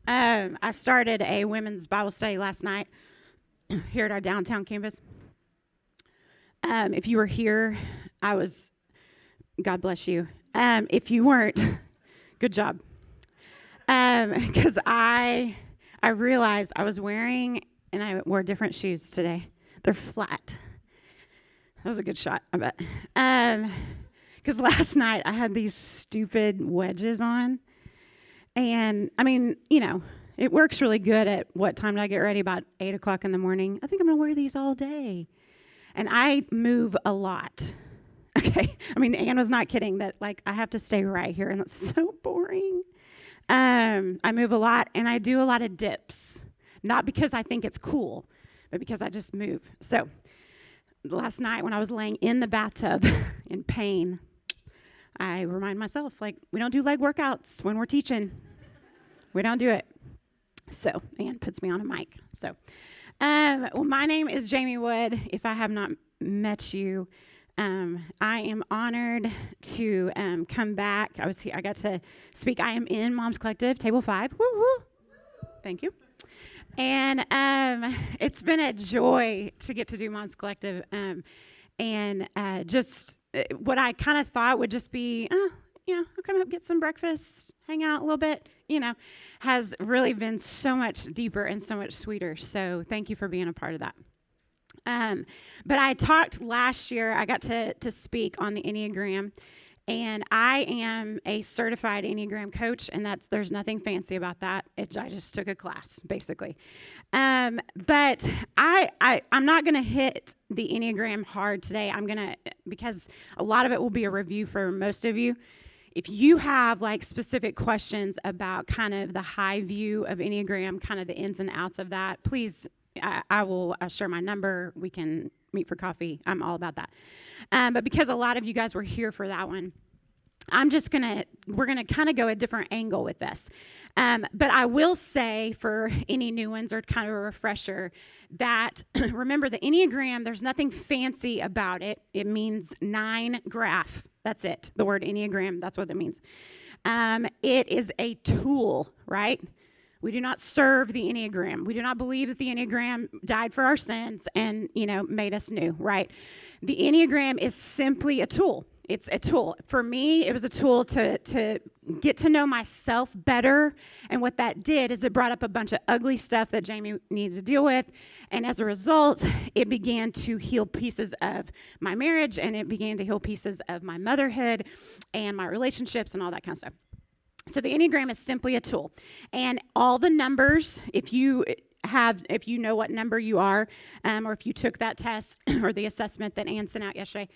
I started a women's Bible study last night here at our downtown campus. If you were here, God bless you. If you weren't, good job. Because I realized I wore different shoes today. They're flat. That was a good shot, I bet. Because last night I had these stupid wedges on. And, it works really good at what time did I get ready? About 8 o'clock in the morning. I think I'm going to wear these all day. And I move a lot. Okay? Ann was not kidding that, I have to stay right here, and that's so boring. I move a lot, and I do a lot of dips. Not because I think it's cool, but because I just move. So, last night when I was laying in the bathtub in pain, I remind myself, we don't do leg workouts when we're teaching. We don't do it. So, Ann puts me on a mic. So, my name is Jayme Wood. If I have not met you, I am honored to come back. I got to speak. I am in Moms Collective, Table 5. Woo woo. Thank you. And it's been a joy to get to do Moms Collective. Just what I kind of thought would just be, I'll come up, get some breakfast, hang out a little bit, has really been so much deeper and so much sweeter. So thank you for being a part of that. But I talked last year, I got to speak on the Enneagram, and I am a certified Enneagram coach, and there's nothing fancy about that. I just took a class, basically. But I'm not going to hit the Enneagram hard today. Because a lot of it will be a review for most of you. If you have specific questions about kind of the high view of Enneagram, kind of the ins and outs of that, please, I will share my number. We can meet for coffee. I'm all about that. But because a lot of you guys were here for that one, we're going to kind of go a different angle with this. But I will say for any new ones or kind of a refresher that remember the Enneagram, there's nothing fancy about it. It means 9 graph. That's it. The word Enneagram, that's what it means. It is a tool, right? We do not serve the Enneagram. We do not believe that the Enneagram died for our sins and, made us new, right? The Enneagram is simply a tool. It's a tool. For me, it was a tool to get to know myself better. And what that did is it brought up a bunch of ugly stuff that Jayme needed to deal with. And as a result, it began to heal pieces of my marriage, and it began to heal pieces of my motherhood and my relationships and all that kind of stuff. So the Enneagram is simply a tool. And all the numbers, if you know what number you are, or if you took that test or the assessment that Ann sent out yesterday,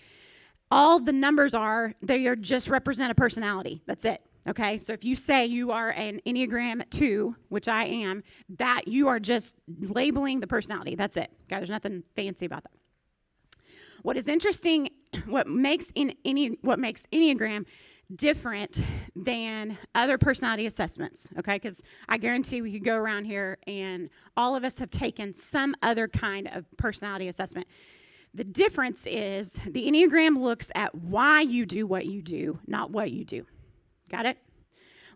all the numbers they just represent a personality. That's it. Okay? So if you say you are an Enneagram 2, which I am, that you are just labeling the personality. That's it. Okay? There's nothing fancy about that. What is interesting, what makes Enneagram different than other personality assessments, okay? Because I guarantee we could go around here and all of us have taken some other kind of personality assessment. The difference is the Enneagram looks at why you do what you do, not what you do. Got it?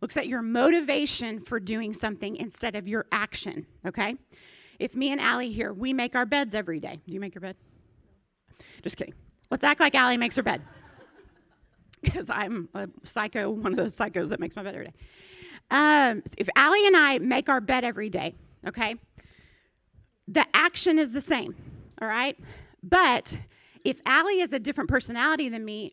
Looks at your motivation for doing something instead of your action, okay? If me and Allie here, we make our beds every day. Do you make your bed? Just kidding. Let's act like Allie makes her bed. Because I'm a psycho, one of those psychos that makes my bed every day. If Allie and I make our bed every day, okay, the action is the same, all right? But if Allie is a different personality than me,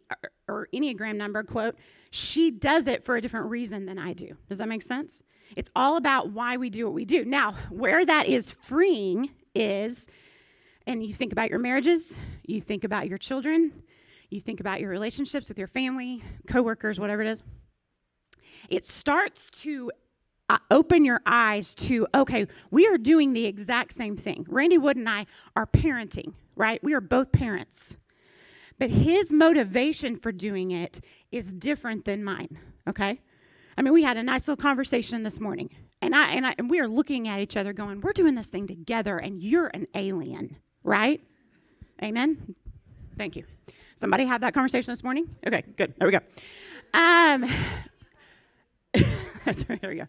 or Enneagram number, quote, she does it for a different reason than I do. Does that make sense? It's all about why we do what we do. Now, where that is freeing is, and you think about your marriages, you think about your children, you think about your relationships with your family, coworkers, whatever it is. It starts to open your eyes to, okay, we are doing the exact same thing. Randy Wood and I are parenting, right? We are both parents. But his motivation for doing it is different than mine, okay? We had a nice little conversation this morning. And we are looking at each other going, we're doing this thing together, and you're an alien, right? Amen? Thank you. Somebody have that conversation this morning? Okay, good. There we go. That's right, there we go.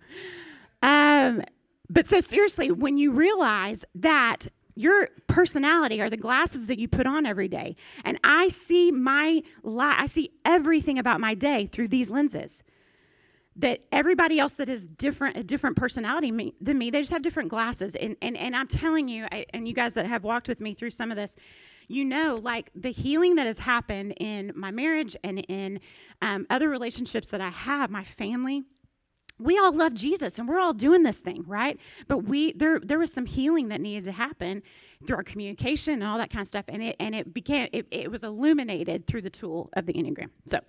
But so seriously, when you realize that your personality are the glasses that you put on every day, and I see I see everything about my day through these lenses. That everybody else that is different, a different personality than me, they just have different glasses. And I'm telling you, and you guys that have walked with me through some of this, you know, like the healing that has happened in my marriage and in other relationships that I have, my family. We all love Jesus, and we're all doing this thing, right? But there was some healing that needed to happen through our communication and all that kind of stuff, and it was illuminated through the tool of the Enneagram. So,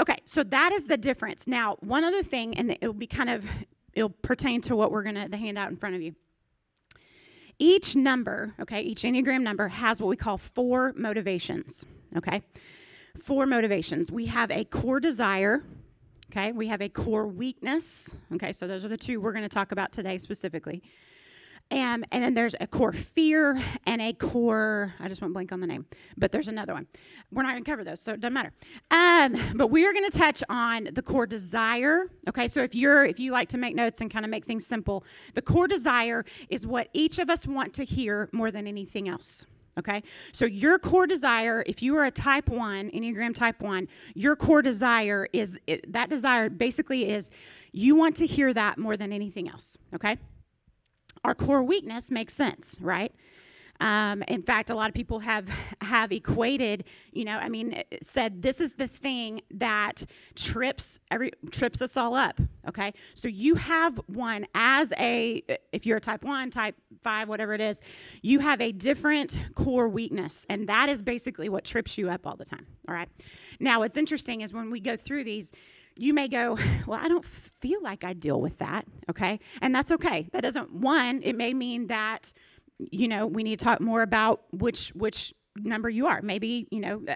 okay, so that is the difference. Now, one other thing, and it'll pertain to what the handout in front of you. Each number, okay, each Enneagram number has what we call 4 motivations, okay? 4 motivations. We have a core desire. Okay, we have a core weakness. Okay, so those are the 2 we're going to talk about today specifically. And then there's a core fear and a core, I just went blank on the name, but there's another one. We're not going to cover those, so it doesn't matter. But we are going to touch on the core desire. Okay, so if you like to make notes and kind of make things simple, the core desire is what each of us want to hear more than anything else. Okay, so your core desire, if you are a type 1, Enneagram type 1, your core desire that desire basically is you want to hear that more than anything else, okay? Our core weakness makes sense, right? In fact, a lot of people have equated, said this is the thing that trips us all up, okay? So you have one if you're a type 1, type 5, whatever it is, you have a different core weakness, and that is basically what trips you up all the time, all right? Now, what's interesting is when we go through these, you may go, well, I don't feel like I deal with that, okay? And that's okay. That doesn't, it may mean that we need to talk more about which number you are. Maybe,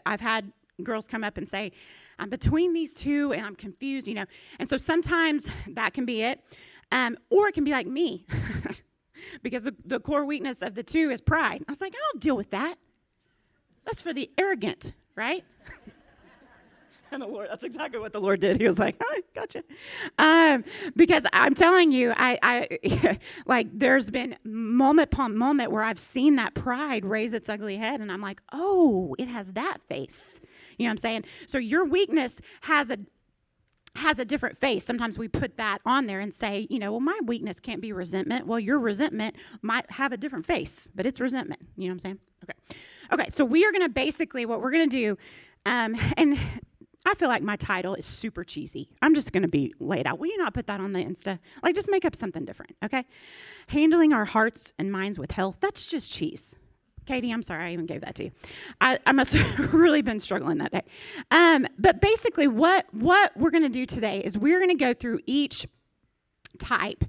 I've had girls come up and say, I'm between these 2 and I'm confused, And so sometimes that can be it. Or it can be like me. Because the core weakness of the 2 is pride. I was like, I don't deal with that. That's for the arrogant, right? And the Lord, that's exactly what the Lord did. He was like, oh, gotcha. Because I'm telling you, I like there's been moment upon moment where I've seen that pride raise its ugly head, and I'm like, oh, it has that face. You know what I'm saying? So your weakness has a different face. Sometimes we put that on there and say, well, my weakness can't be resentment. Well, your resentment might have a different face, but it's resentment. You know what I'm saying? Okay, so we are going to basically, what we're going to do, and I feel like my title is super cheesy. I'm just going to be laid out. Will you not put that on the Insta? Like, just make up something different, okay? Handling our hearts and minds with health, that's just cheese. Katie, I'm sorry I even gave that to you. I must have really been struggling that day. But basically, what we're going to do today is we're going to go through each type,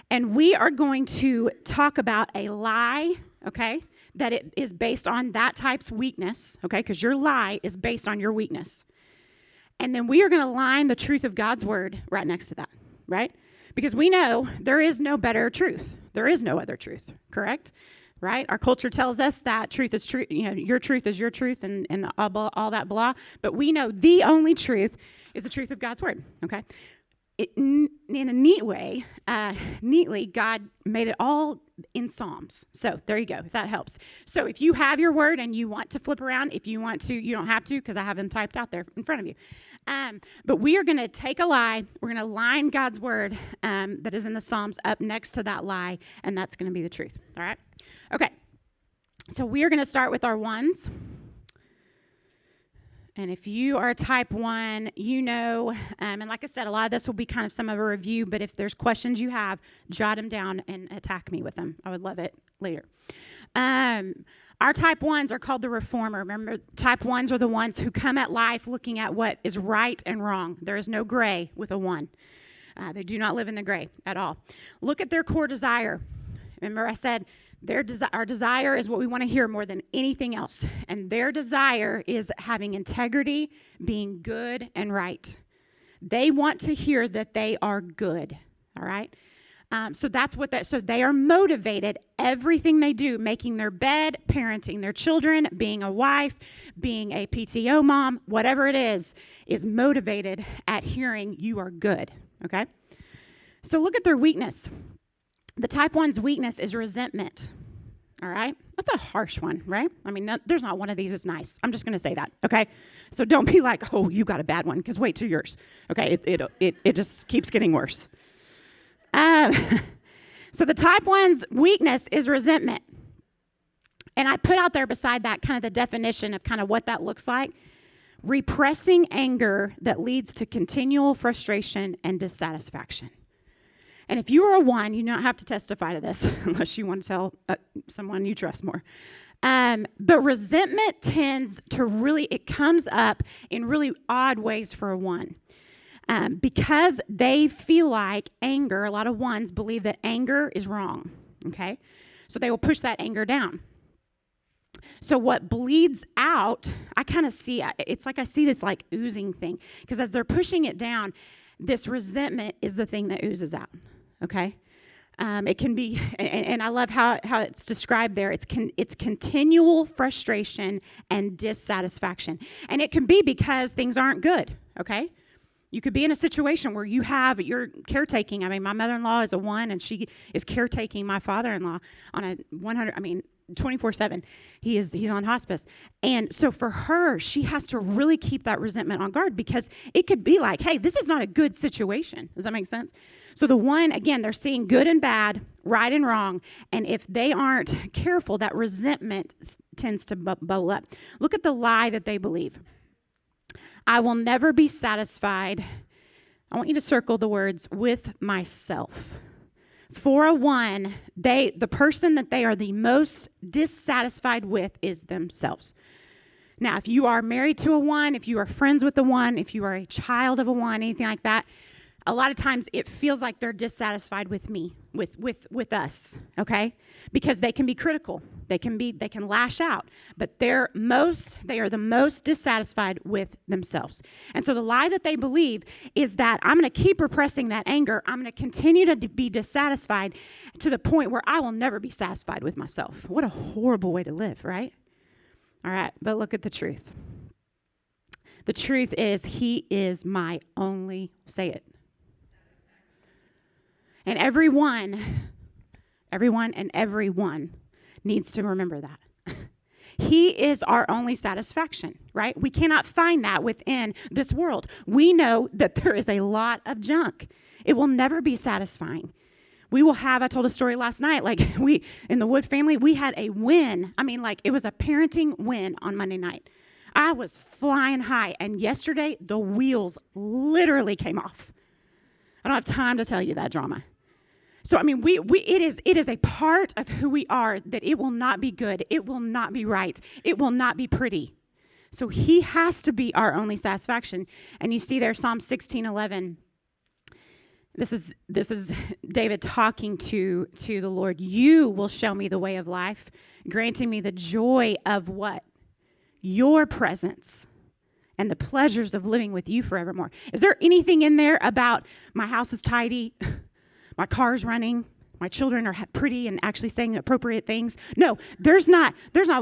and we are going to talk about a lie, okay, that it is based on that type's weakness, okay, because your lie is based on your weakness. And then we are going to line the truth of God's word right next to that, right? Because we know there is no better truth. There is no other truth, correct? Right? Our culture tells us that truth is true. Your truth is your truth and all that blah. But we know the only truth is the truth of God's word, okay? In a neat way, neatly, God made it all in Psalms. So there you go, if that helps. So if you have your word and you want to flip around, if you want to, you don't have to because I have them typed out there in front of you. But we are going to take a lie. We're going to line God's word that is in the Psalms up next to that lie, and that's going to be the truth. All right? Okay. So we are going to start with our ones. And if you are a type 1, and like I said, a lot of this will be kind of some of a review, but if there's questions you have, jot them down and attack me with them. I would love it later. Our type 1s are called the reformer. Remember, type 1s are the ones who come at life looking at what is right and wrong. There is no gray with a 1. They do not live in the gray at all. Look at their core desire. Remember I said, our desire is what we want to hear more than anything else. And their desire is having integrity, being good and right. They want to hear that they are good. All right? So they are motivated, everything they do, making their bed, parenting their children, being a wife, being a PTO mom, whatever it is motivated at hearing you are good. Okay? So look at their weakness. The type 1's weakness is resentment. All right? That's a harsh one, right? I mean, there's not one of these that's nice. I'm just going to say that, okay? So don't be like, oh, you got a bad one, because wait till yours. Okay? It just keeps getting worse. So the type 1's weakness is resentment. And I put out there beside that kind of the definition of kind of what that looks like. Repressing anger that leads to continual frustration and dissatisfaction. And if you are a 1, you don't have to testify to this unless you want to tell someone you trust more. But resentment tends to it comes up in really odd ways for a 1. Because they feel like anger, a lot of 1s believe that anger is wrong, okay? So they will push that anger down. So what bleeds out, I kind of see, it's like I see this like oozing thing. Because as they're pushing it down, this resentment is the thing that oozes out, okay? It can be, and I love how it's described there. It's continual frustration and dissatisfaction. And it can be because things aren't good, okay? You could be in a situation where you're caretaking. I mean, my mother-in-law is a 1, and she is caretaking my father-in-law on a 24/7. He's on hospice. And so for her, she has to really keep that resentment on guard, because it could be like, hey, this is not a good situation. Does that make sense? So the 1, again, they're seeing good and bad, right and wrong. And if they aren't careful, that resentment tends to bubble up. Look at the lie that they believe. I will never be satisfied. I want you to circle the words with myself. For a 1, the person that they are the most dissatisfied with is themselves. Now, if you are married to a 1, if you are friends with a 1, if you are a child of a 1, anything like that, a lot of times it feels like they're dissatisfied with me, with us, okay? Because they can be critical. They can lash out, but they are the most dissatisfied with themselves. And so the lie that they believe is that I'm going to keep repressing that anger. I'm going to continue to be dissatisfied to the point where I will never be satisfied with myself. What a horrible way to live, right? All right, but look at the truth. The truth is, he is my only, say it. And everyone needs to remember that. He is our only satisfaction, right? We cannot find that within this world. We know that there is a lot of junk. It will never be satisfying. I told a story last night, like in the Wood family, we had a win. I mean, like it was a parenting win on Monday night. I was flying high, and yesterday the wheels literally came off. I don't have time to tell you that drama. So, I mean, it is a part of who we are that it will not be good. It will not be right. It will not be pretty. So he has to be our only satisfaction. And you see there, Psalm 16:11. This is David talking to the Lord. You will show me the way of life, granting me the joy of what? Your presence and the pleasures of living with you forevermore. Is there anything in there about my house is tidy? My car's running, my children are pretty and actually saying appropriate things? No, there's not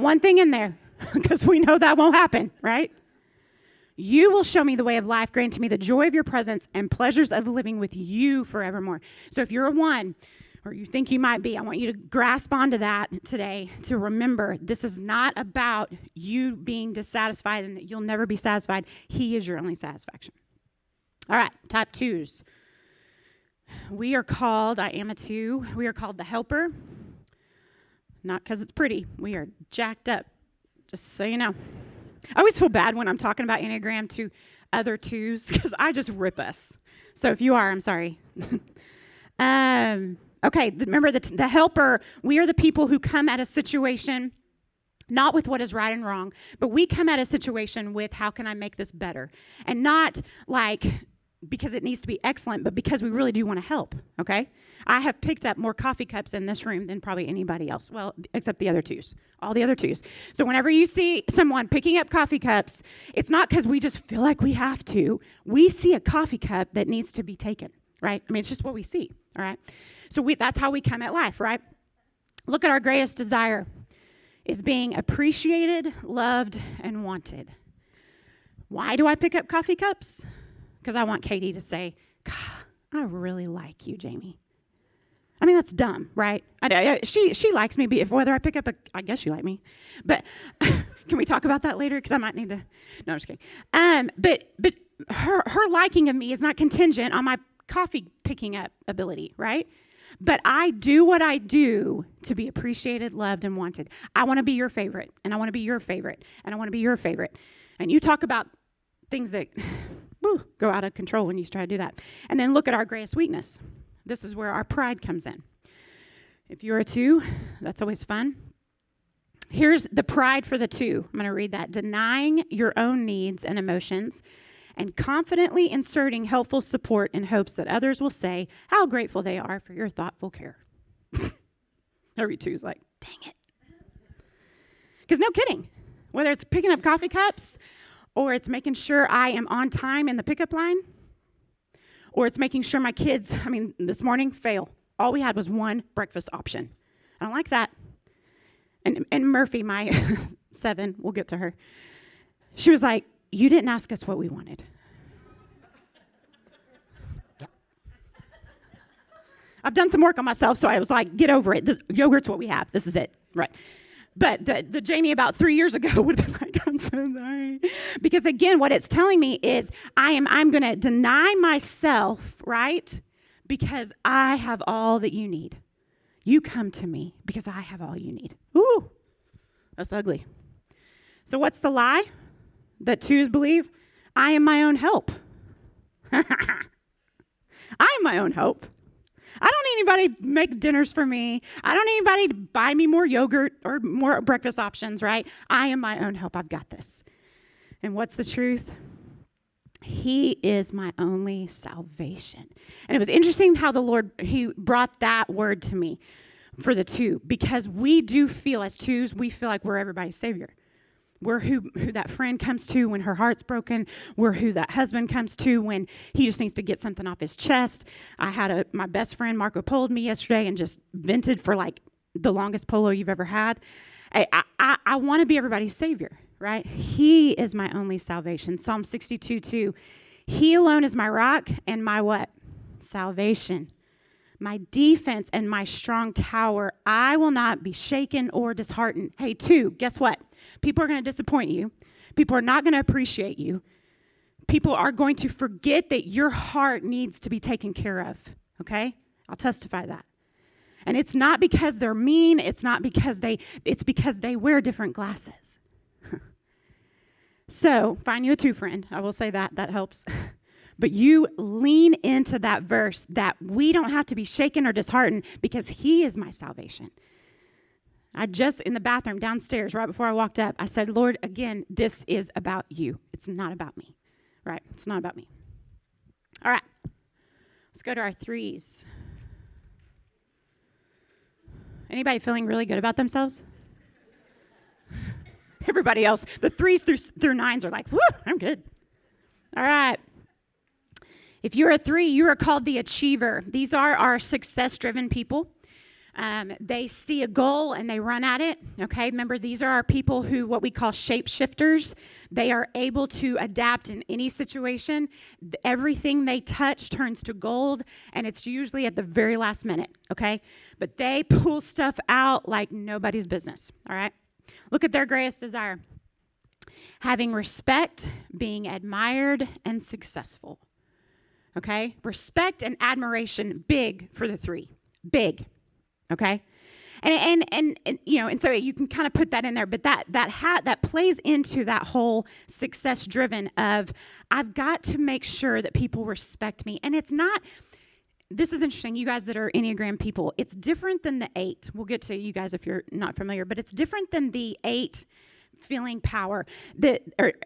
one thing in there, because we know that won't happen, right? You will show me the way of life, granting me the joy of your presence and pleasures of living with you forevermore. So if you're a 1, or you think you might be, I want you to grasp onto that today, to remember this is not about you being dissatisfied and that you'll never be satisfied. He is your only satisfaction. All right, type 2s. We are called, I am a 2, we are called the helper. Not because it's pretty. We are jacked up, just so you know. I always feel bad when I'm talking about Enneagram to other 2s, because I just rip us. So if you are, I'm sorry. Okay, remember the helper, we are the people who come at a situation not with what is right and wrong, but we come at a situation with how can I make this better? And not like because it needs to be excellent, but because we really do want to help, okay? I have picked up more coffee cups in this room than probably anybody else. Well, except the other 2s, all the other 2s. So whenever you see someone picking up coffee cups, it's not because we just feel like we have to. We see a coffee cup that needs to be taken, right? I mean, it's just what we see, all right? So that's how we come at life, right? Look at our greatest desire is being appreciated, loved, and wanted. Why do I pick up coffee cups? Because I want Katie to say, God, I really like you, Jayme. I mean, that's dumb, right? She likes me, whether I pick up I guess you like me. But can we talk about that later? Because I might need to, no, I'm just kidding. But her liking of me is not contingent on my coffee picking up ability, right? But I do what I do to be appreciated, loved, and wanted. I want to be your favorite, and I want to be your favorite, and I want to be your favorite. And you talk about things that go out of control when you try to do that. And then look at our greatest weakness. This is where our pride comes in. If you're a 2, that's always fun. Here's the pride for the 2. I'm going to read that. Denying your own needs and emotions and confidently inserting helpful support in hopes that others will say how grateful they are for your thoughtful care. Every 2's like, dang it. Because no kidding. Whether it's picking up coffee cups or it's making sure I am on time in the pickup line, or it's making sure my kids, this morning, fail. All we had was one breakfast option. I don't like that. And Murphy, my 7, we'll get to her. She was like, you didn't ask us what we wanted. I've done some work on myself, so I was like, get over it. Yogurt's what we have. This is it. Right. But the Jayme about 3 years ago would have been like, I'm so sorry. Because again, what it's telling me is I'm going to deny myself, right? Because I have all that you need. You come to me because I have all you need. Ooh, that's ugly. So what's the lie that 2s believe? I am my own help. I am my own help. I don't need anybody to make dinners for me. I don't need anybody to buy me more yogurt or more breakfast options, right? I am my own help. I've got this. And what's the truth? He is my only salvation. And it was interesting how the Lord, he brought that word to me for the 2, because we do feel as 2s, we feel like we're everybody's savior. We're who that friend comes to when her heart's broken. We're who that husband comes to when he just needs to get something off his chest. I had my best friend, Marco, pulled me yesterday and just vented for like the longest polo you've ever had. I want to be everybody's savior, right? He is my only salvation. Psalm 62:2. He alone is my rock and my what? Salvation. My defense and my strong tower. I will not be shaken or disheartened. Hey, 2, guess what? People are going to disappoint you. People are not going to appreciate you. People are going to forget that your heart needs to be taken care of, okay? I'll testify that. And it's not because they're mean. It's because they wear different glasses. So find you a 2 friend. I will say that helps. But you lean into that verse that we don't have to be shaken or disheartened because he is my salvation. I just, in the bathroom downstairs, right before I walked up, I said, Lord, again, this is about you. It's not about me, right? It's not about me. All right. Let's go to our 3s. Anybody feeling really good about themselves? Everybody else, the 3s through 9s are like, whoo, I'm good. All right. If you're a 3, you are called the achiever. These are our success-driven people. They see a goal and they run at it. Okay, remember, these are our people who, what we call shapeshifters. They are able to adapt in any situation. Everything they touch turns to gold, and it's usually at the very last minute. Okay, but they pull stuff out like nobody's business. All right, look at their greatest desire: having respect, being admired, and successful. Okay, respect and admiration, big for the 3, big. Okay, and so you can kind of put that in there, but that plays into that whole success driven of I've got to make sure that people respect me, and it's not. This is interesting, you guys that are Enneagram people. It's different than the 8. We'll get to you guys if you're not familiar, but it's different than the 8. Feeling power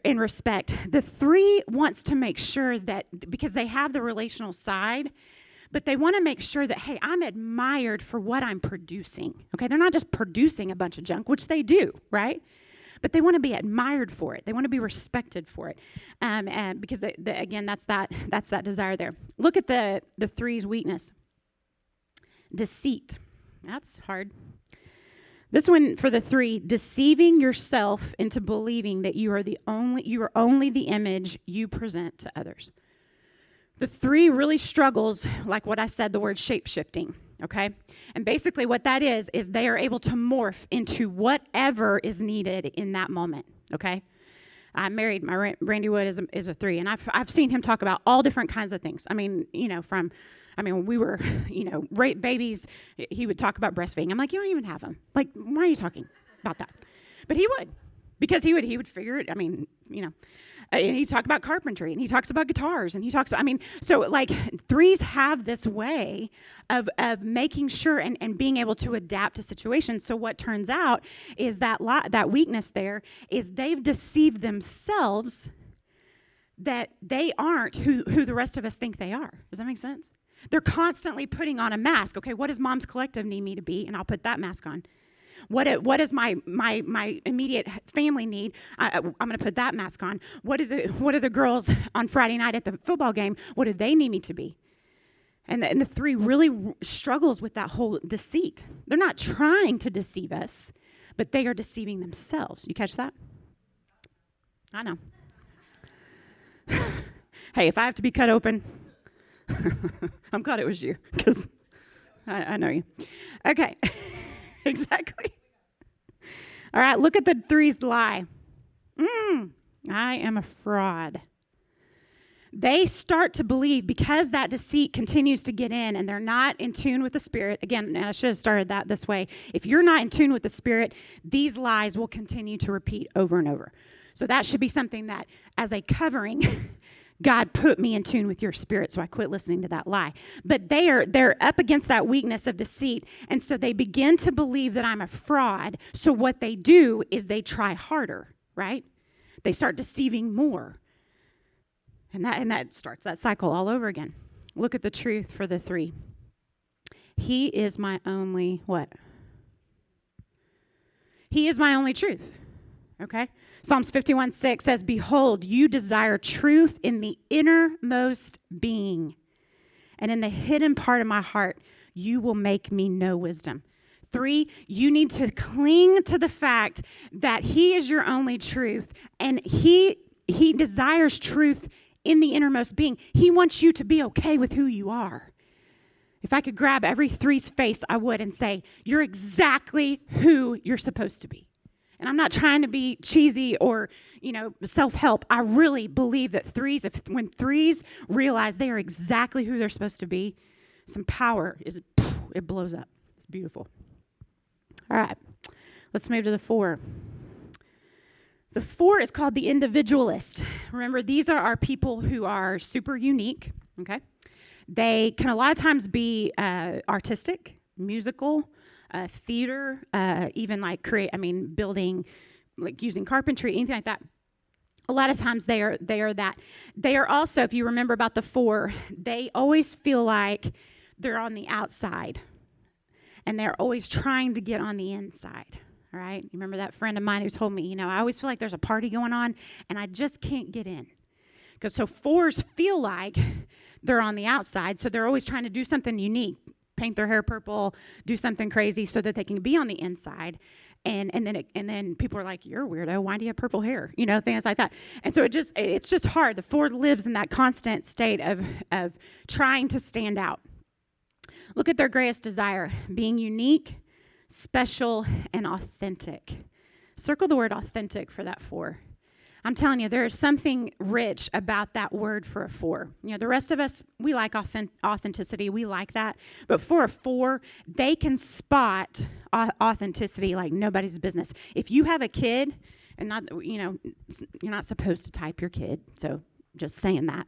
in respect. The 3 wants to make sure that, because they have the relational side, but they want to make sure that, hey, I'm admired for what I'm producing. Okay, they're not just producing a bunch of junk, which they do, right? But they want to be admired for it. They want to be respected for it, and because again, that's that desire there. Look at the 3's weakness. Deceit. That's hard. This one for the 3, deceiving yourself into believing that you are only the image you present to others. The 3 really struggles, like what I said, the word shape-shifting, okay? And basically what that is they are able to morph into whatever is needed in that moment, okay? I'm married. My Randy Wood is a 3, and I've seen him talk about all different kinds of things. I mean, when we were, babies, he would talk about breastfeeding. I'm like, you don't even have them. Like, why are you talking about that? But he would, because he would figure it. And he talked about carpentry, and he talks about guitars, and he talks. So like 3s have this way of making sure and being able to adapt to situations. So what turns out is that weakness there is they've deceived themselves that they aren't who the rest of us think they are. Does that make sense? They're constantly putting on a mask. Okay, what does Mom's Collective need me to be? And I'll put that mask on. What does my immediate family need? I'm going to put that mask on. What are the girls on Friday night at the football game? What do they need me to be? And the 3 really struggles with that whole deceit. They're not trying to deceive us, but they are deceiving themselves. You catch that? I know. Hey, if I have to be cut open, I'm glad it was you, because I know you. Okay. Exactly. All right, look at the 3's lie. I am a fraud. They start to believe, because that deceit continues to get in and they're not in tune with the Spirit. Again, and I should have started that this way. If you're not in tune with the Spirit, these lies will continue to repeat over and over. So that should be something that, as a covering, God put me in tune with your spirit, so I quit listening to that lie. But they're up against that weakness of deceit, and so they begin to believe that I'm a fraud. So what they do is they try harder, right? They start deceiving more. And that starts that cycle all over again. Look at the truth for the 3. He is my only what? He is my only truth. Okay? Psalms 51:6 says, "Behold, you desire truth in the innermost being, and in the hidden part of my heart, you will make me know wisdom." 3, you need to cling to the fact that he is your only truth, and he desires truth in the innermost being. He wants you to be okay with who you are. If I could grab every 3's face, I would, and say, you're exactly who you're supposed to be. And I'm not trying to be cheesy or, self-help. I really believe that when 3s realize they are exactly who they're supposed to be, some power it blows up. It's beautiful. All right, let's move to the 4. The 4 is called the individualist. Remember, these are our people who are super unique, okay? They can a lot of times be artistic, musical, theater, even like building, like using carpentry, anything like that. A lot of times they are that. They are also, if you remember about the 4, they always feel like they're on the outside, and they're always trying to get on the inside. All right? You remember that friend of mine who told me, I always feel like there's a party going on, and I just can't get in. So 4s feel like they're on the outside, so they're always trying to do something unique. Paint their hair purple, do something crazy so that they can be on the inside. And then people are like, you're a weirdo. Why do you have purple hair? Things like that. And so it's just hard. The 4 lives in that constant state of trying to stand out. Look at their greatest desire: being unique, special, and authentic. Circle the word authentic for that 4. I'm telling you, there is something rich about that word for a 4. The rest of us, we like authenticity. We like that. But for a 4, they can spot authenticity like nobody's business. If you have a kid, and you're not supposed to type your kid, so just saying that.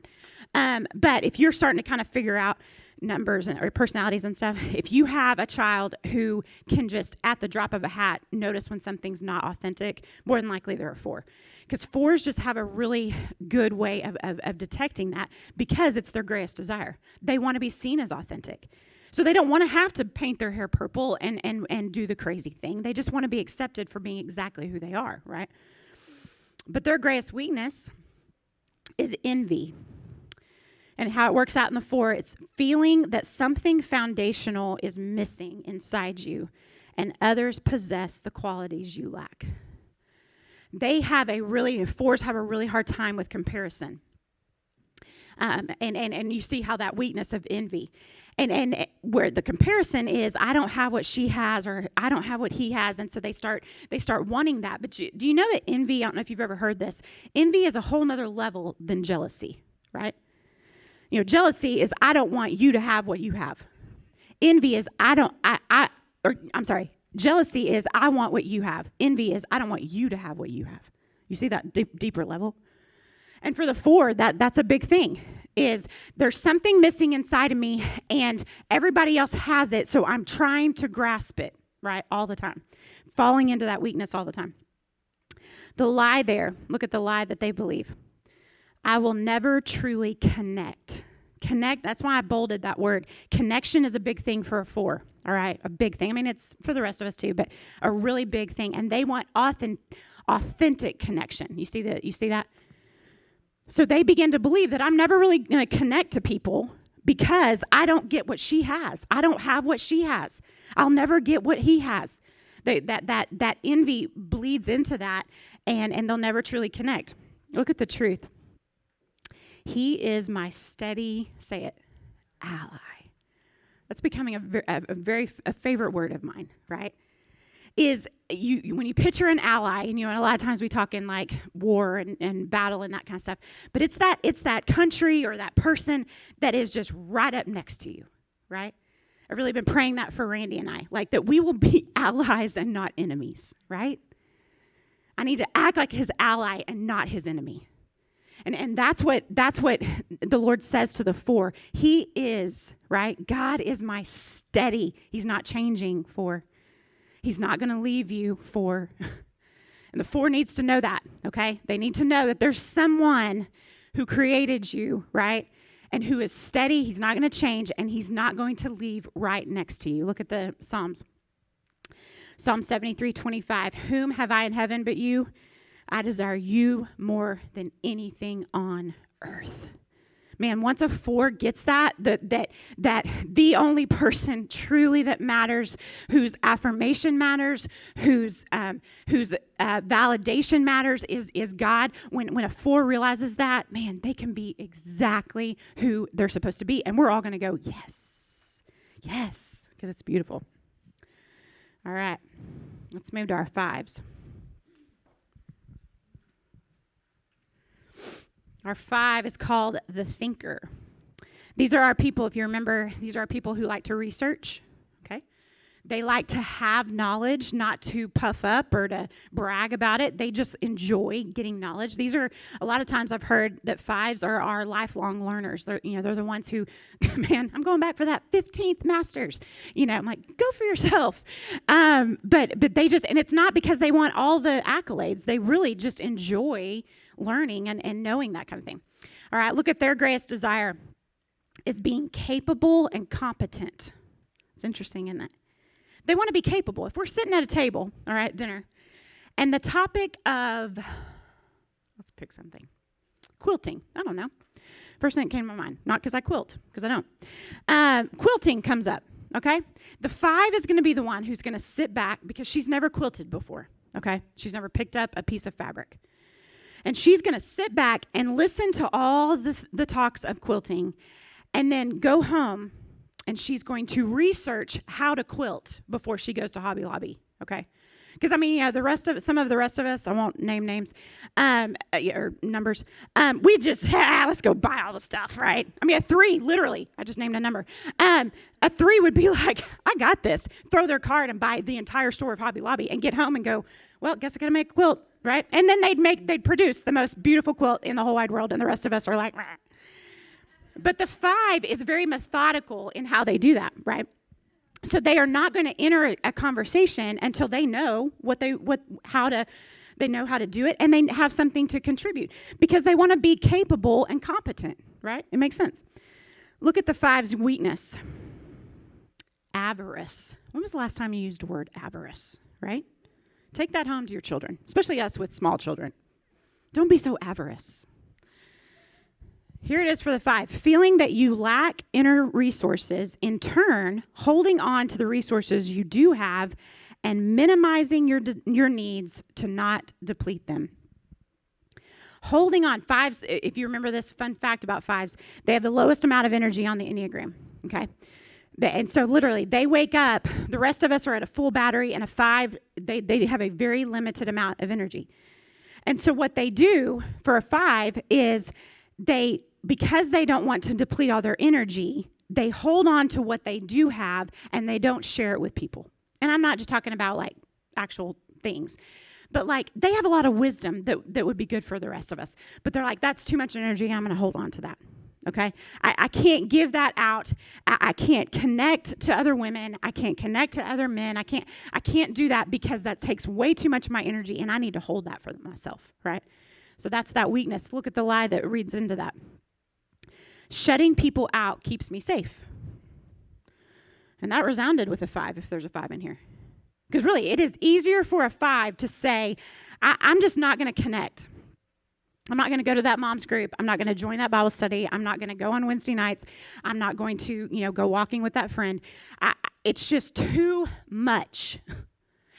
But if you're starting to kind of figure out numbers or personalities and stuff, if you have a child who can just at the drop of a hat notice when something's not authentic, more than likely they're a 4. Because 4s just have a really good way of detecting that, because it's their greatest desire. They want to be seen as authentic. So they don't want to have to paint their hair purple and do the crazy thing. They just want to be accepted for being exactly who they are, right? But their greatest weakness is envy. And how it works out in the 4, it's feeling that something foundational is missing inside you and others possess the qualities you lack. 4s have a really hard time with comparison. And you see how that weakness of envy. And where the comparison is, I don't have what she has, or I don't have what he has, and so they start wanting that. But do you know that envy, I don't know if you've ever heard this, envy is a whole nother level than jealousy, right? You know, jealousy is I don't want you to have what you have. Envy is jealousy is I want what you have. Envy is I don't want you to have what you have. You see that deeper level? And for the 4, that's a big thing. Is there's something missing inside of me and everybody else has it, so I'm trying to grasp it, right, all the time. Falling into that weakness all the time. The lie there, look at the lie that they believe. I will never truly connect. Connect, that's why I bolded that word. Connection is a big thing for a 4, all right, a big thing. I mean, it's for the rest of us too, but a really big thing. And they want authentic connection. You see that? So they begin to believe that I'm never really going to connect to people because I don't get what she has. I don't have what she has. I'll never get what he has. That envy bleeds into that, and they'll never truly connect. Look at the truth. He is my steady, say it, ally. That's becoming a favorite word of mine, right? Is you when you picture an ally, and a lot of times we talk in like war and battle and that kind of stuff, but it's that country or that person that is just right up next to you, right? I've really been praying that for Randy and I, like that we will be allies and not enemies, right? I need to act like his ally and not his enemy. And that's what the Lord says to the 4. He is, right? God is my steady. He's not changing for. He's not going to leave you for. And the 4 needs to know that, okay? They need to know that there's someone who created you, right? And who is steady. He's not going to change, and he's not going to leave right next to you. Look at the Psalms. Psalm 73:25. Whom have I in heaven but you? I desire you more than anything on earth. Man, once a 4 gets that the only person truly that matters, whose affirmation matters, whose validation matters is God. When a 4 realizes that, man, they can be exactly who they're supposed to be. And we're all going to go, yes, because it's beautiful. All right, let's move to our 5s. Our 5 is called the thinker. These are our people, if you remember, these are our people who like to research, okay? They like to have knowledge, not to puff up or to brag about it. They just enjoy getting knowledge. These are, a lot of times I've heard that 5s are our lifelong learners. They're the ones who, man, I'm going back for that 15th master's. I'm like, go for yourself. But they just, and it's not because they want all the accolades. They really just enjoy learning and knowing that kind of thing. All right, look at their greatest desire is being capable and competent. It's interesting, isn't it? They want to be capable. If we're sitting at a table, all right, dinner, and the topic of, let's pick something, quilting. I don't know. First thing that came to my mind, not because I quilt, because I don't. Quilting comes up, okay? The 5 is going to be the one who's going to sit back because she's never quilted before, okay? She's never picked up a piece of fabric. And she's going to sit back and listen to all the talks of quilting and then go home and she's going to research how to quilt before she goes to Hobby Lobby, okay? Because, some of the rest of us, I won't name names or numbers, we just, let's go buy all the stuff, right? A 3, literally, I just named a number. A 3 would be like, I got this. Throw their card and buy the entire store of Hobby Lobby and get home and go, well, guess I got to make a quilt, right? And then they'd produce the most beautiful quilt in the whole wide world, and the rest of us are like, rah. But the 5 is very methodical in how they do that, right? So they are not going to enter a conversation until they know how to do it, and they have something to contribute because they want to be capable and competent, right? It makes sense. Look at the 5's weakness. Avarice. When was the last time you used the word avarice, right? Take that home to your children, especially us with small children. Don't be so avarice. Here it is for the 5. Feeling that you lack inner resources, in turn, holding on to the resources you do have and minimizing your needs to not deplete them. holding on. Fives, if you remember this fun fact about fives, they have the lowest amount of energy on the Enneagram, okay? And so literally, they wake up, the rest of us are at a full battery, and a five, they have a very limited amount of energy. And so what they do for a five is because they don't want to deplete all their energy, they hold on to what they do have, and they don't share it with people. And I'm not just talking about like actual things, but like they have a lot of wisdom that would be good for the rest of us. But they're like, that's too much energy, and I'm going to hold on to that. Okay? I can't give that out. I can't connect to other women. I can't connect to other men. I can't do that because that takes way too much of my energy, and I need to hold that for myself, right? So that's that weakness. Look at the lie that reads into that. Shutting people out keeps me safe. And that resounded with a five, if there's a five in here. Because really, it is easier for a five to say, I'm just not going to connect. I'm not going to go to that mom's group. I'm not going to join that Bible study. I'm not going to go on Wednesday nights. I'm not going to, go walking with that friend. It's just too much.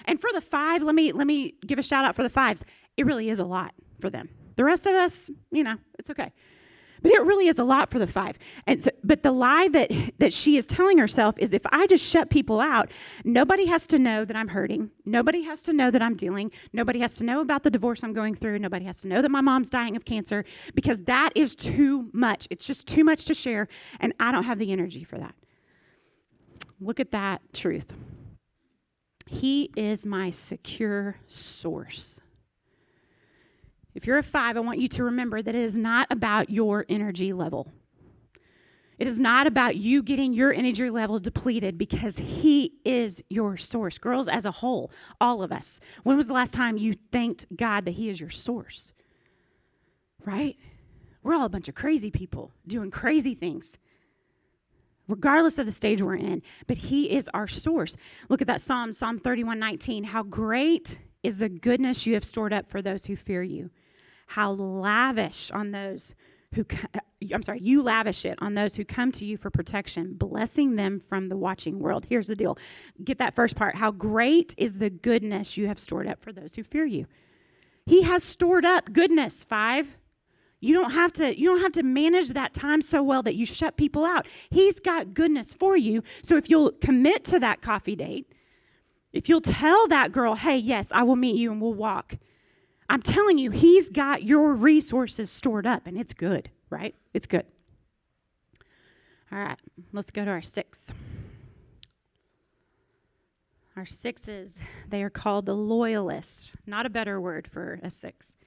And for the five, let me give a shout out for the fives. It really is a lot for them. The rest of us, it's okay. But it really is a lot for the five. And so, but the lie that she is telling herself is, if I just shut people out, nobody has to know that I'm hurting. Nobody has to know that I'm dealing. Nobody has to know about the divorce I'm going through. Nobody has to know that my mom's dying of cancer, because that is too much. It's just too much to share, and I don't have the energy for that. Look at that truth. He is my secure source. If you're a five, I want you to remember that it is not about your energy level. It is not about you getting your energy level depleted, because he is your source. Girls, as a whole, all of us. When was the last time you thanked God that he is your source? Right? We're all a bunch of crazy people doing crazy things, regardless of the stage we're in. But he is our source. Look at that Psalm 31:19. How great is the goodness you have stored up for those who fear you. How lavish on those who, you lavish it on those who come to you for protection, blessing them from the watching world. Here's the deal. Get that first part. How great is the goodness you have stored up for those who fear you. He has stored up goodness, five. You don't have to manage that time so well that you shut people out. He's got goodness for you. So if you'll commit to that coffee date, if you'll tell that girl, hey, yes, I will meet you and we'll walk, I'm telling you, he's got your resources stored up, and it's good, right? It's good. All right, let's go to our six. Our sixes, they are called the loyalists. Not a better word for a six.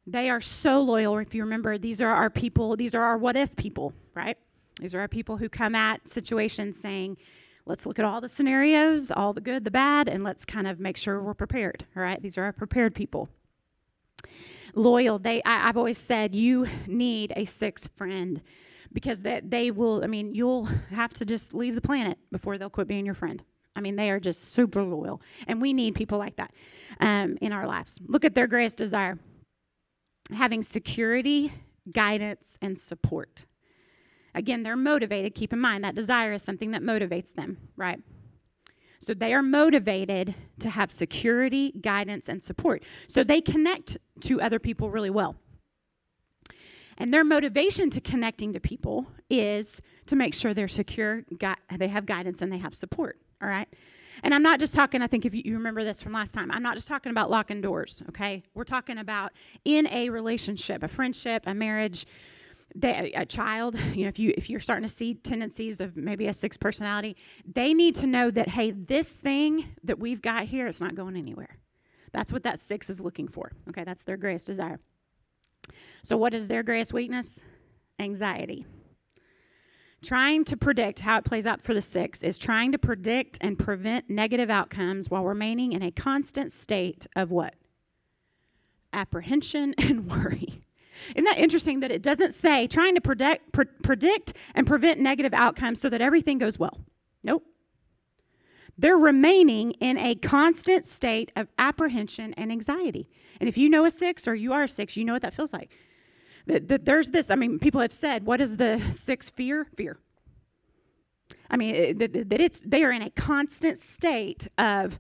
They are so loyal. If you remember, these are our people. These are our what-if people, right? These are our people who come at situations saying, let's look at all the scenarios, all the good, the bad, and let's kind of make sure we're prepared, all right? These are our prepared people. Loyal, I've always said you need a six friend, because they will, you'll have to just leave the planet before they'll quit being your friend. They are just super loyal, and we need people like that in our lives. Look at their greatest desire. Having security, guidance, and support. Again, they're motivated. Keep in mind, that desire is something that motivates them, right? So they are motivated to have security, guidance, and support. So they connect to other people really well. And their motivation to connecting to people is to make sure they're secure, they have guidance, and they have support, all right? And I'm not just talking, I think if you remember this from last time, I'm not just talking about locking doors, okay? We're talking about in a relationship, a friendship, a marriage, a child, if you're starting to see tendencies of maybe a six personality, they need to know that, hey, this thing that we've got here, it's not going anywhere. That's what that six is looking for. Okay, that's their greatest desire. So what is their greatest weakness? Anxiety. Trying to predict how it plays out for the six is trying to predict and prevent negative outcomes while remaining in a constant state of what? Apprehension and worry. Isn't that interesting that it doesn't say trying to predict and prevent negative outcomes so that everything goes well? Nope. They're remaining in a constant state of apprehension and anxiety. And if you know a six or you are a six, you know what that feels like. There's this, people have said, what is the six fear? Fear. They are in a constant state of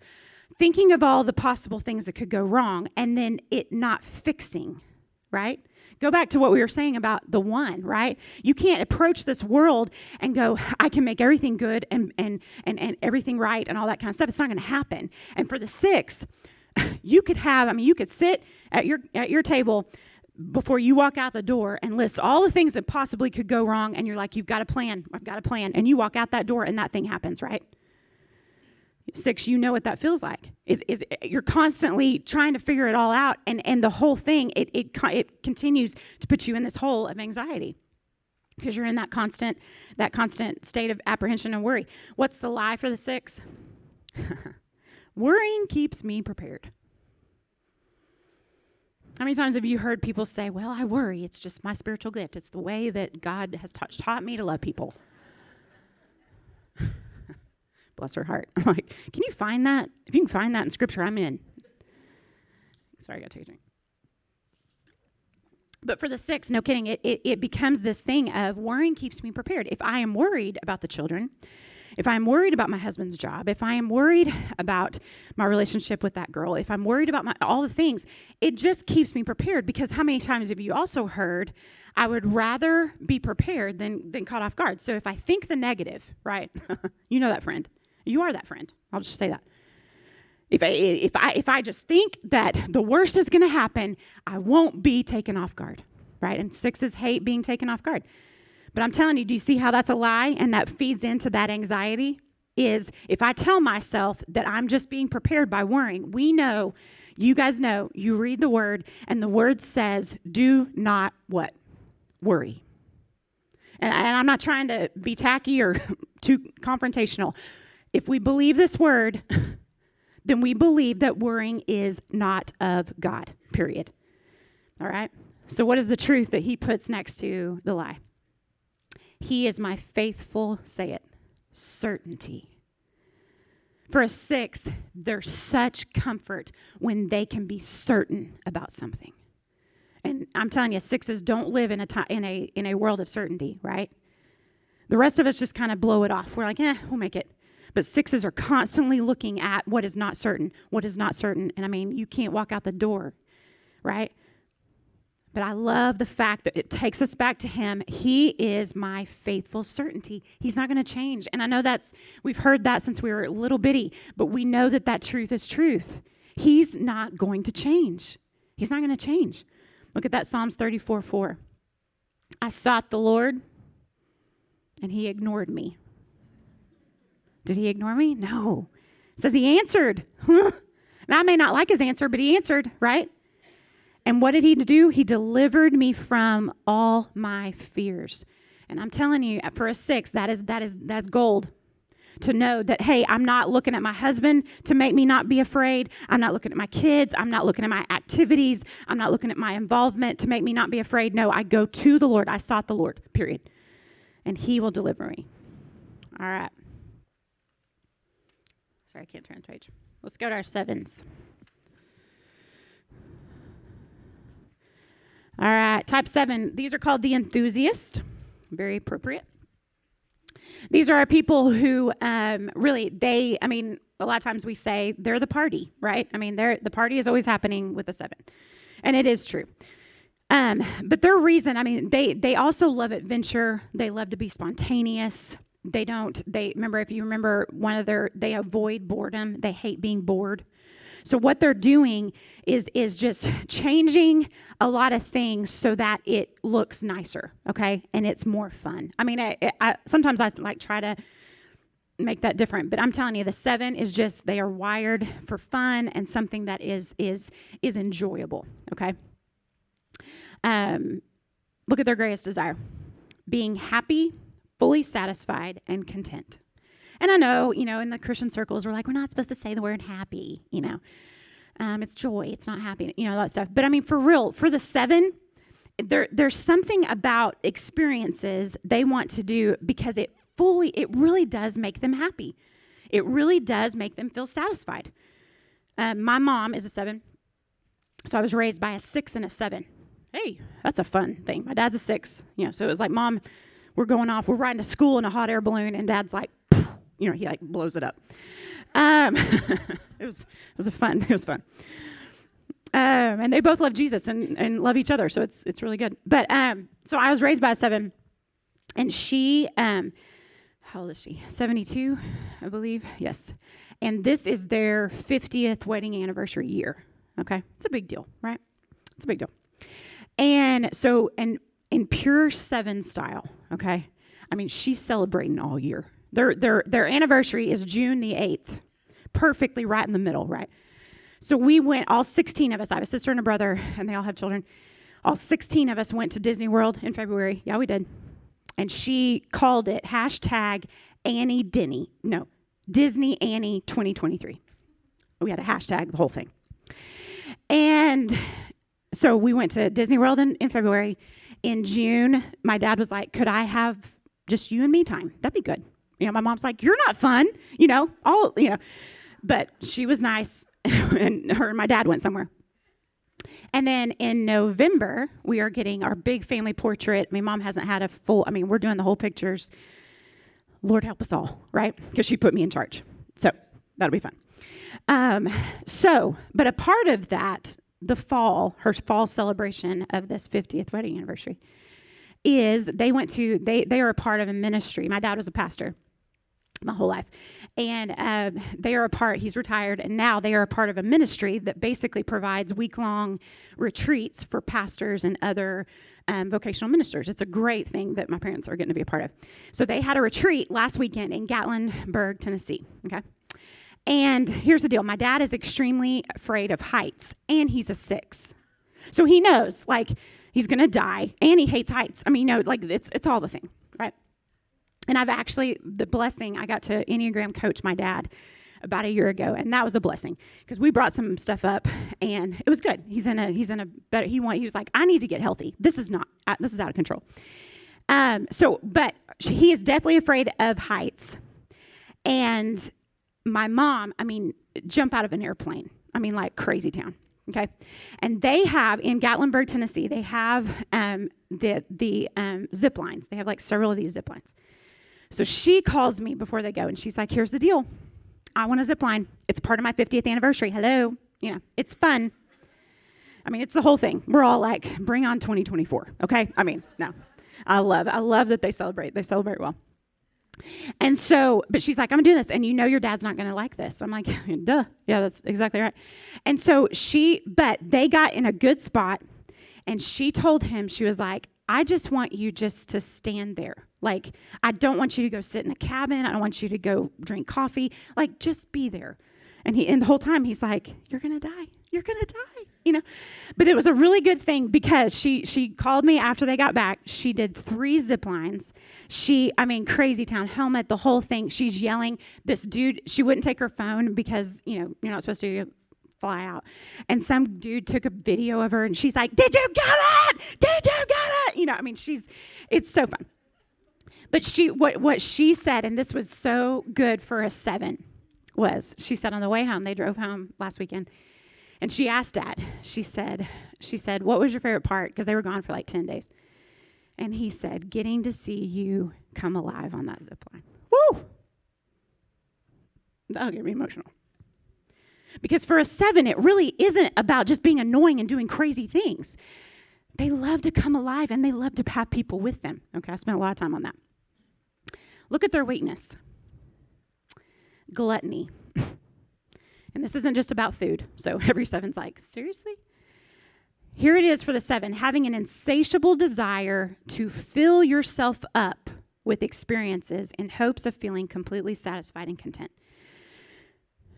thinking of all the possible things that could go wrong and then it not fixing. right? Go back to what we were saying about the one, right? You can't approach this world and go, I can make everything good and everything right and all that kind of stuff. It's not going to happen. And for the 6, you could sit at your table before you walk out the door and list all the things that possibly could go wrong, and you're like, I've got a plan, and you walk out that door and that thing happens, right? 6, you know what that feels like. Is you're constantly trying to figure it all out, and the whole thing, it continues to put you in this hole of anxiety because you're in that constant state of apprehension and worry. What's the lie for the 6? Worrying keeps me prepared. How many times have you heard people say, well, I worry, it's just my spiritual gift. It's the way that God has taught me to love people. Bless her heart. I'm like, can you find that? If you can find that in Scripture, I'm in. Sorry, I got to take a drink. But for the 6, no kidding, it becomes this thing of worrying keeps me prepared. If I am worried about the children, if I'm worried about my husband's job, if I am worried about my relationship with that girl, if I'm worried about all the things, it just keeps me prepared. Because how many times have you also heard, I would rather be prepared than caught off guard? So if I think the negative, right? You know that friend. You are that friend. I'll just say that. If I just think that the worst is going to happen, I won't be taken off guard, right? And 6s hate being taken off guard. But I'm telling you, do you see how that's a lie and that feeds into that anxiety? Is if I tell myself that I'm just being prepared by worrying, we know, you guys know, you read the word, and the word says, do not what? Worry. And I'm not trying to be tacky or too confrontational. If we believe this word, then we believe that worrying is not of God, period. All right? So what is the truth that he puts next to the lie? He is my faithful, say it, certainty. For a 6, there's such comfort when they can be certain about something. And I'm telling you, 6s don't live in a world of certainty, right? The rest of us just kind of blow it off. We're like, we'll make it. But 6s are constantly looking at what is not certain, And I mean, you can't walk out the door, right? But I love the fact that it takes us back to him. He is my faithful certainty. He's not going to change. And I know we've heard that since we were little bitty, but we know that truth is truth. He's not going to change. He's not going to change. Look at that Psalms 34:4. I sought the Lord, and he ignored me. Did he ignore me? No. It says he answered. Now, I may not like his answer, but he answered, right? And what did he do? He delivered me from all my fears. And I'm telling you, for a 6, that's gold. To know that, hey, I'm not looking at my husband to make me not be afraid. I'm not looking at my kids. I'm not looking at my activities. I'm not looking at my involvement to make me not be afraid. No, I go to the Lord. I sought the Lord, period. And he will deliver me. All right. Sorry, I can't turn the page. Let's go to our 7s. All right, type 7. These are called the enthusiast. Very appropriate. These are our people who really, a lot of times we say they're the party, right? I mean, the party is always happening with a 7. And it is true. But their reason, they also love adventure. They love to be spontaneous. They avoid boredom. They hate being bored. So what they're doing is just changing a lot of things so that it looks nicer, okay? And it's more fun. Sometimes I try to make that different, but I'm telling you, the 7 is just, they are wired for fun and something that is enjoyable, okay? Look at their greatest desire. Being happy, fully satisfied, and content. And I know, in the Christian circles, we're like, we're not supposed to say the word happy, It's joy, it's not happy, that stuff. But for real, for the 7, there's something about experiences they want to do because it really does make them happy. It really does make them feel satisfied. My mom is a 7, so I was raised by a 6 and a 7. Hey, that's a fun thing. My dad's a 6, so it was like, Mom, we're going off, we're riding to school in a hot air balloon, and Dad's like, he blows it up. It was fun. And they both love Jesus and love each other, so it's really good. But so I was raised by a 7, and she, how old is she? 72, I believe. Yes. And this is their 50th wedding anniversary year. Okay, it's a big deal, right? It's a big deal. And so, and in pure 7 style, okay. I mean, she's celebrating all year. Their anniversary is June the 8th, perfectly right in the middle, right? So we went, all 16 of us, I have a sister and a brother, and they all have children. All 16 of us went to Disney World in February. Yeah, we did. And she called it #Annie Denny. No, Disney Annie 2023. We had a hashtag, the whole thing. And so we went to Disney World in February. In June, my dad was like, could I have just you and me time? That'd be good. My mom's like, you're not fun, But she was nice, and her and my dad went somewhere. And then in November, we are getting our big family portrait. My mom hasn't had a full, we're doing the whole pictures. Lord help us all, right? Because she put me in charge. So that'll be fun. But a part of that, her fall celebration of this 50th wedding anniversary, is they are a part of a ministry. My dad was a pastor my whole life. And he's retired, and now they are a part of a ministry that basically provides week-long retreats for pastors and other vocational ministers. It's a great thing that my parents are getting to be a part of. So they had a retreat last weekend in Gatlinburg, Tennessee, okay? And here's the deal. My dad is extremely afraid of heights, and he's a 6. So he knows, he's going to die, and he hates heights. It's all the thing, right? And I've actually, the blessing, I got to Enneagram coach my dad about a year ago, and that was a blessing because we brought some stuff up, and it was good. He was like, I need to get healthy. This is out of control. But he is deathly afraid of heights. And my mom, jump out of an airplane. Like crazy town. Okay. And they have, in Gatlinburg, Tennessee, they have the zip lines. They have several of these zip lines. So she calls me before they go, and she's like, here's the deal. I want a zip line. It's part of my 50th anniversary. Hello. It's fun. It's the whole thing. We're all like, bring on 2024. Okay. No. I love that they celebrate. They celebrate well. And so, but she's like, I'm doing this, and your dad's not going to like this. I'm like, duh. Yeah, that's exactly right. And so but they got in a good spot, and she told him, she was like, I just want you just to stand there. I don't want you to go sit in a cabin. I don't want you to go drink coffee. Just be there. And the whole time he's like, you're going to die. You're going to die. But it was a really good thing because she called me after they got back. She did 3 zip lines. Crazy town, helmet, the whole thing. She's yelling. This dude, she wouldn't take her phone because, you're not supposed to fly out. And some dude took a video of her, and she's like, did you get it? Did you get it? It's so fun. But what she said, and this was so good for a 7, was she said on the way home, they drove home last weekend, and she asked Dad, she said, what was your favorite part? Because they were gone for 10 days. And he said, getting to see you come alive on that zip line. Woo! That'll get me emotional. Because for a 7, it really isn't about just being annoying and doing crazy things. They love to come alive, and they love to have people with them. Okay, I spent a lot of time on that. Look at their weakness. Gluttony. And this isn't just about food. So every 7's like, seriously? Here it is for the 7, having an insatiable desire to fill yourself up with experiences in hopes of feeling completely satisfied and content.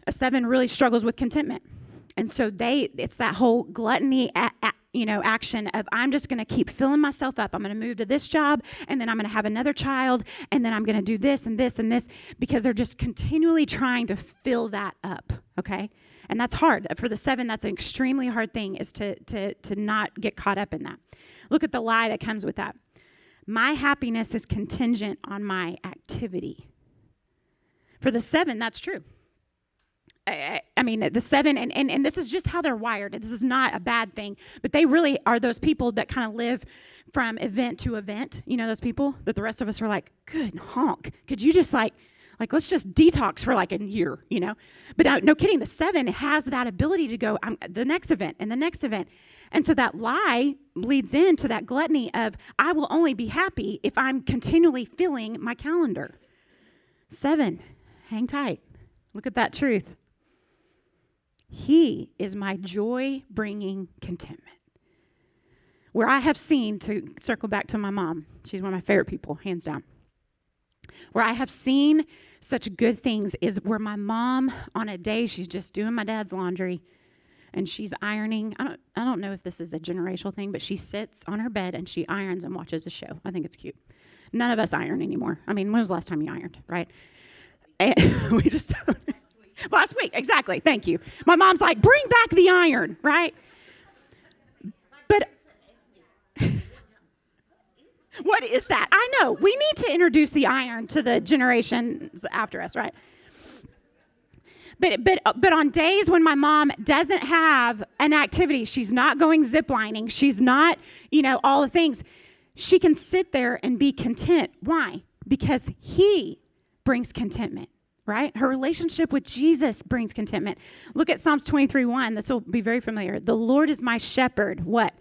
A 7 really struggles with contentment. And so it's that whole gluttony action of, I'm just going to keep filling myself up. I'm going to move to this job, and then I'm going to have another child, and then I'm going to do this and this and this, because they're just continually trying to fill that up, okay? And that's hard. For the 7, that's an extremely hard thing, is to not get caught up in that. Look at the lie that comes with that. My happiness is contingent on my activity. For the 7, that's true. The 7, and this is just how they're wired. This is not a bad thing, but they really are those people that kind of live from event to event. Those people that the rest of us are like, good honk. Could you just Like, let's just detox for like a year, you know? But no kidding, the 7 has that ability to go, the next event and the next event. And so that lie leads into that gluttony of, I will only be happy if I'm continually filling my calendar. 7, hang tight. Look at that truth. He is my joy-bringing contentment. Where I have seen, to circle back to my mom, she's one of my favorite people, hands down. Where I have seen such good things is where my mom, on a day, she's just doing my dad's laundry, and she's ironing. I don't know if this is a generational thing, but she sits on her bed and she irons and watches a show. I think it's cute. None of us iron anymore. I mean, when was the last time you ironed, right? And we just don't. Last week, exactly. Thank you. My mom's like, bring back the iron, right? But what is that? I know. We need to introduce the iron to the generations after us, right? But on days when my mom doesn't have an activity, she's not going ziplining, she's not, all the things, she can sit there and be content. Why? Because he brings contentment, right? Her relationship with Jesus brings contentment. Look at Psalms 23:1. This will be very familiar. The Lord is my shepherd. What?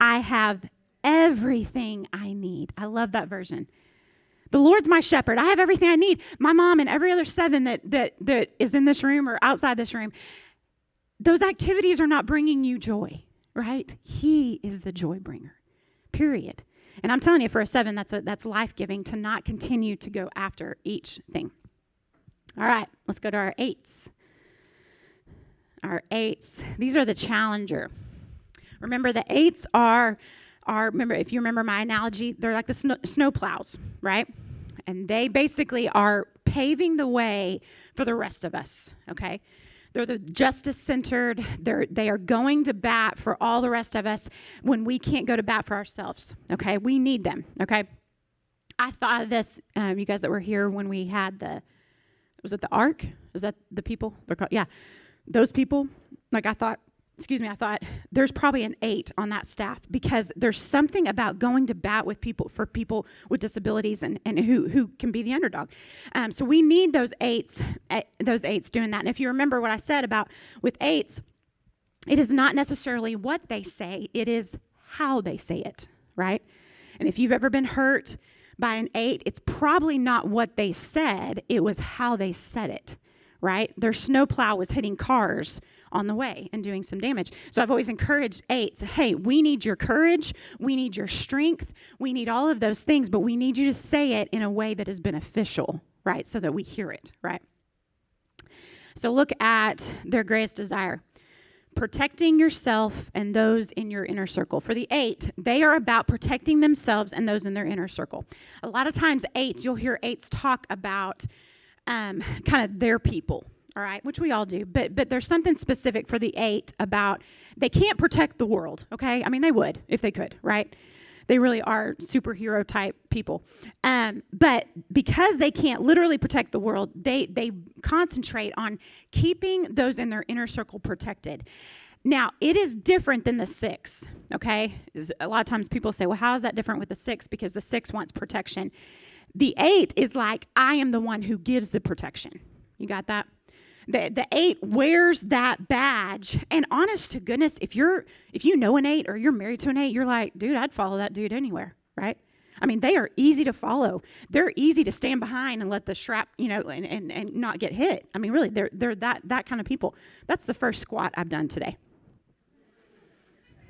I have everything I need. I love that version. The Lord's my shepherd. I have everything I need. My mom and every other 7 that is in this room or outside this room, those activities are not bringing you joy, right? He is the joy bringer, period. And I'm telling you, for a 7, that's life-giving to not continue to go after each thing. All right, let's go to our 8s. Our 8s. These are the challenger. Remember, the 8s are remember, if you remember my analogy, they're like the snow plows, right? And they basically are paving the way for the rest of us, okay? They're the justice-centered. They are going to bat for all the rest of us when we can't go to bat for ourselves, okay? We need them, okay? I thought of this, you guys that were here when we had was it the Ark? Is that the people? They're called, yeah, those people. Like I thought there's probably an 8 on that staff because there's something about going to bat with people with disabilities and who can be the underdog. So we need those 8s doing that. And if you remember what I said about with 8s, it is not necessarily what they say, it is how they say it, right? And if you've ever been hurt by an 8, it's probably not what they said, it was how they said it, right? Their snowplow was hitting cars on the way and doing some damage. So I've always encouraged 8s, hey, we need your courage, we need your strength, we need all of those things, but we need you to say it in a way that is beneficial, right? So that we hear it, right? So look at their greatest desire. Protecting yourself and those in your inner circle. For the 8, they are about protecting themselves and those in their inner circle. A lot of times 8s, you'll hear 8s talk about kind of their people, all right, which we all do. But there's something specific for the 8 about they can't protect the world, okay? I mean, they would if they could, right? They really are superhero type people. But because they can't literally protect the world, they concentrate on keeping those in their inner circle protected. Now, it is different than the 6, okay? A lot of times people say, well, how is that different with the 6? Because the 6 wants protection. The 8 is like, I am the one who gives the protection. You got that? The 8 wears that badge, and honest to goodness, if you know an 8 or you're married to an 8, you're like, dude, I'd follow that dude anywhere, right? I mean, they are easy to follow. They're easy to stand behind and let the strap, and not get hit. I mean, really, they're that kind of people. That's the first squat I've done today.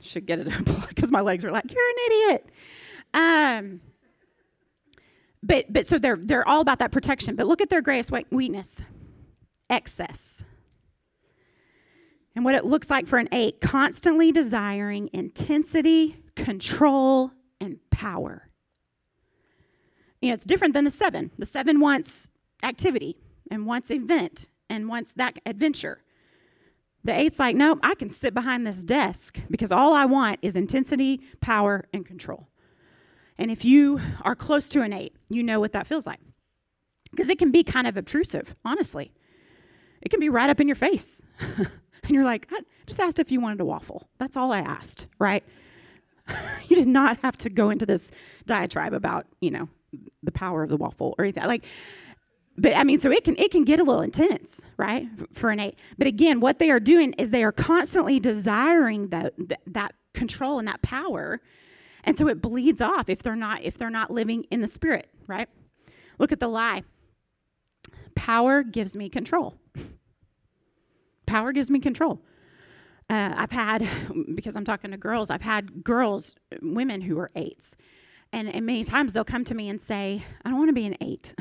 Should get it because my legs are like, you're an idiot. But so they're all about that protection. But look at their greatest weakness. Excess. And what it looks like for an 8, constantly desiring intensity, control, and power. It's different than the 7. The 7 wants activity and wants event and wants that adventure. The 8's like, nope, I can sit behind this desk because all I want is intensity, power, and control. And if you are close to an 8, you know what that feels like. Because it can be kind of obtrusive, honestly. It can be right up in your face. And you're like, I just asked if you wanted a waffle. That's all I asked, right? You did not have to go into this diatribe about, the power of the waffle or anything. But I mean, so it can get a little intense, right, for an 8. But again, what they are doing is they are constantly desiring that control and that power, and so it bleeds off if they're not living in the Spirit, right? Look at the lie. Power gives me control. Power gives me control. I've had, because I'm talking to girls, I've had women who are 8s, and many times they'll come to me and say, "I don't want to be an 8."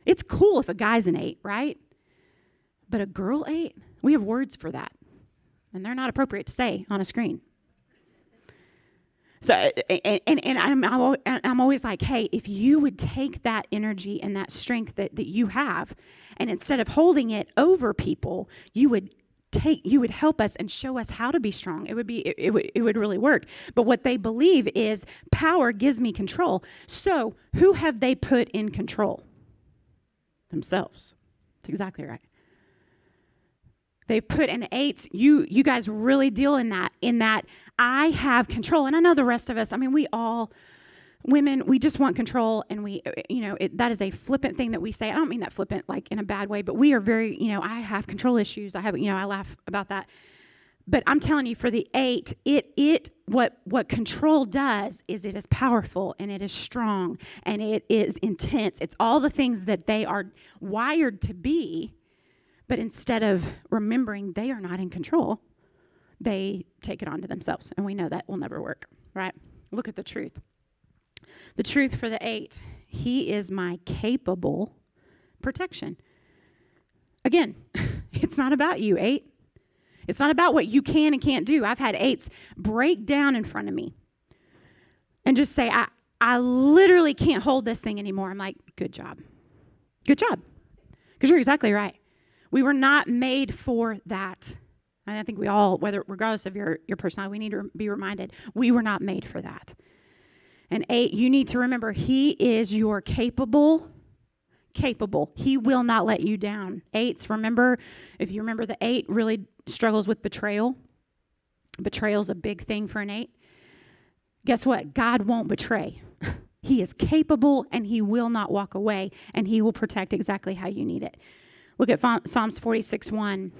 It's cool if a guy's an 8, right? But a girl 8, we have words for that. And they're not appropriate to say on a screen. So, and I'm always like, hey, if you would take that energy and that strength that you have, and instead of holding it over people, you would help us and show us how to be strong. It would really work. But what they believe is power gives me control. So who have they put in control? Themselves. That's exactly right. They've put in 8s. You guys really deal in that I have control. And I know the rest of us, I mean, women, we just want control, and that is a flippant thing that we say. I don't mean that flippant like in a bad way, but we are very, I have control issues. I laugh about that. But I'm telling you, for the 8, what control does is it is powerful, and it is strong, and it is intense. It's all the things that they are wired to be, but instead of remembering they are not in control, they take it onto themselves. And we know that will never work, right? Look at the truth. The truth for the 8, he is my capable protection. Again, it's not about you, 8. It's not about what you can and can't do. I've had 8s break down in front of me and just say, I literally can't hold this thing anymore. I'm like, good job. Good job. Because you're exactly right. We were not made for that. And I think we all, regardless of your personality, we need to be reminded, we were not made for that. And 8, you need to remember, he is your capable. He will not let you down. 8s, remember, if you remember, the 8 really struggles with betrayal. Betrayal is a big thing for an 8. Guess what? God won't betray. He is capable, and he will not walk away, and he will protect exactly how you need it. Look at Psalms 46:1.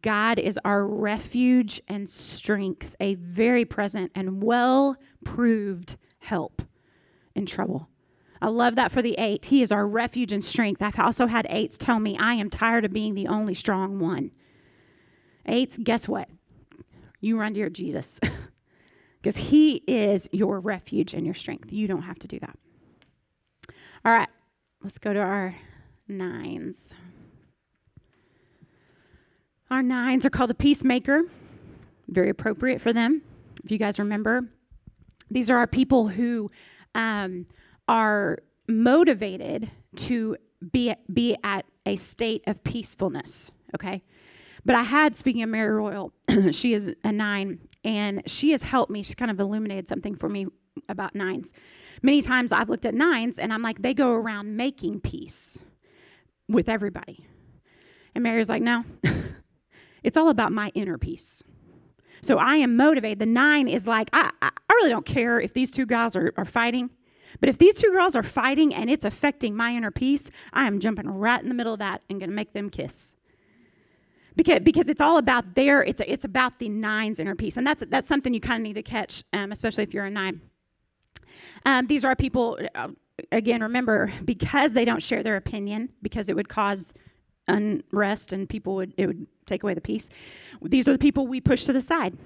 God is our refuge and strength, a very present and well-proved help in trouble. I love that for the 8. He is our refuge and strength. I've also had 8s tell me, I am tired of being the only strong one. 8s, guess what? You run to your Jesus. Because he is your refuge and your strength. You don't have to do that. All right, let's go to our 9s. Our 9s are called the peacemaker. Very appropriate for them. If you guys remember, these are our people who are motivated to be at a state of peacefulness, okay? But speaking of Mary Royal, she is a 9, and she has helped me. She's kind of illuminated something for me about 9s. Many times I've looked at 9s, and I'm like, they go around making peace with everybody. And Mary's like, no, it's all about my inner peace. So I am motivated. The 9 is like, I really don't care if these 2 guys are fighting. But if these 2 girls are fighting and it's affecting my inner peace, I am jumping right in the middle of that and going to make them kiss. Because it's all about it's about the 9's inner peace. And that's something you kind of need to catch, especially if you're a 9. These are people, again, remember, because they don't share their opinion, because it would cause unrest and it would take away the peace. These are the people we push to the side.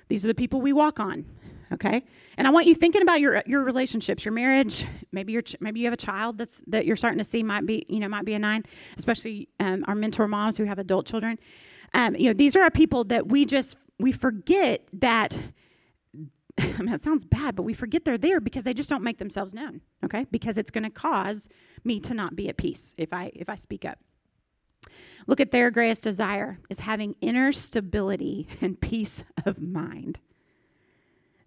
These are the people we walk on. Okay, and I want you thinking about your relationships, your marriage. Maybe you have a child that you're starting to see might be a 9. Especially our mentor moms who have adult children. These are our people that we forget that. I mean, it sounds bad, but we forget they're there because they just don't make themselves known. Okay, because it's going to cause me to not be at peace if I speak up. Look at their greatest desire is having inner stability and peace of mind.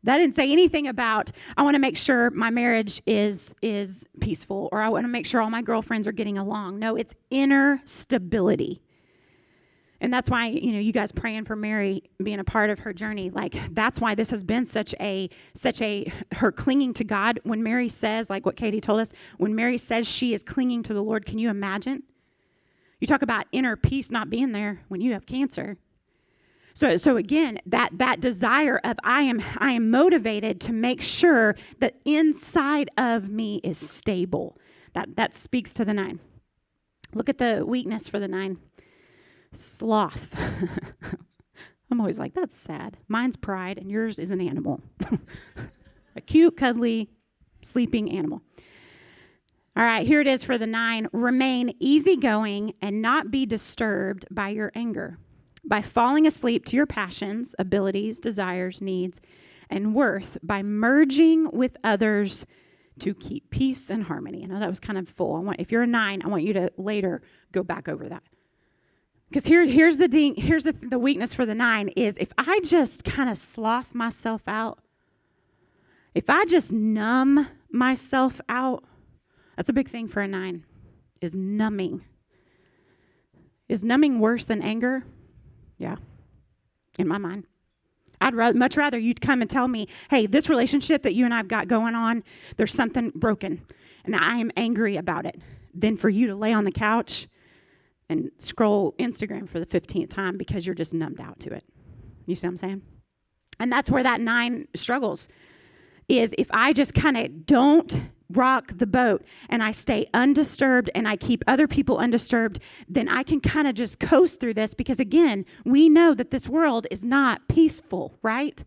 That didn't say anything about, I want to make sure my marriage is peaceful, or I want to make sure all my girlfriends are getting along. No, it's inner stability. And that's why, you guys praying for Mary being a part of her journey. Like, that's why this has been such a her clinging to God. When Mary says, like what Katie told us, when Mary says she is clinging to the Lord, can you imagine? You talk about inner peace not being there when you have cancer. So again, that desire of I am motivated to make sure that inside of me is stable. That speaks to the 9. Look at the weakness for the 9. Sloth. I'm always like, that's sad. Mine's pride, and yours is an animal. A cute, cuddly, sleeping animal. All right, here it is for the 9. Remain easygoing and not be disturbed by your anger, by falling asleep to your passions, abilities, desires, needs, and worth, by merging with others to keep peace and harmony. I know that was kind of full. If you're a 9, I want you to later go back over that. Because here's the weakness for the 9 is if I just kind of sloth myself out, if I just numb myself out, that's a big thing for a 9, is numbing. Is numbing worse than anger? Yeah, in my mind. I'd much rather you'd come and tell me, hey, this relationship that you and I've got going on, there's something broken, and I am angry about it, than for you to lay on the couch and scroll Instagram for the 15th time because you're just numbed out to it. You see what I'm saying? And that's where that 9 struggles, is if I just kind of don't rock the boat and I stay undisturbed and I keep other people undisturbed, then I can kind of just coast through this because, again, we know that this world is not peaceful, right?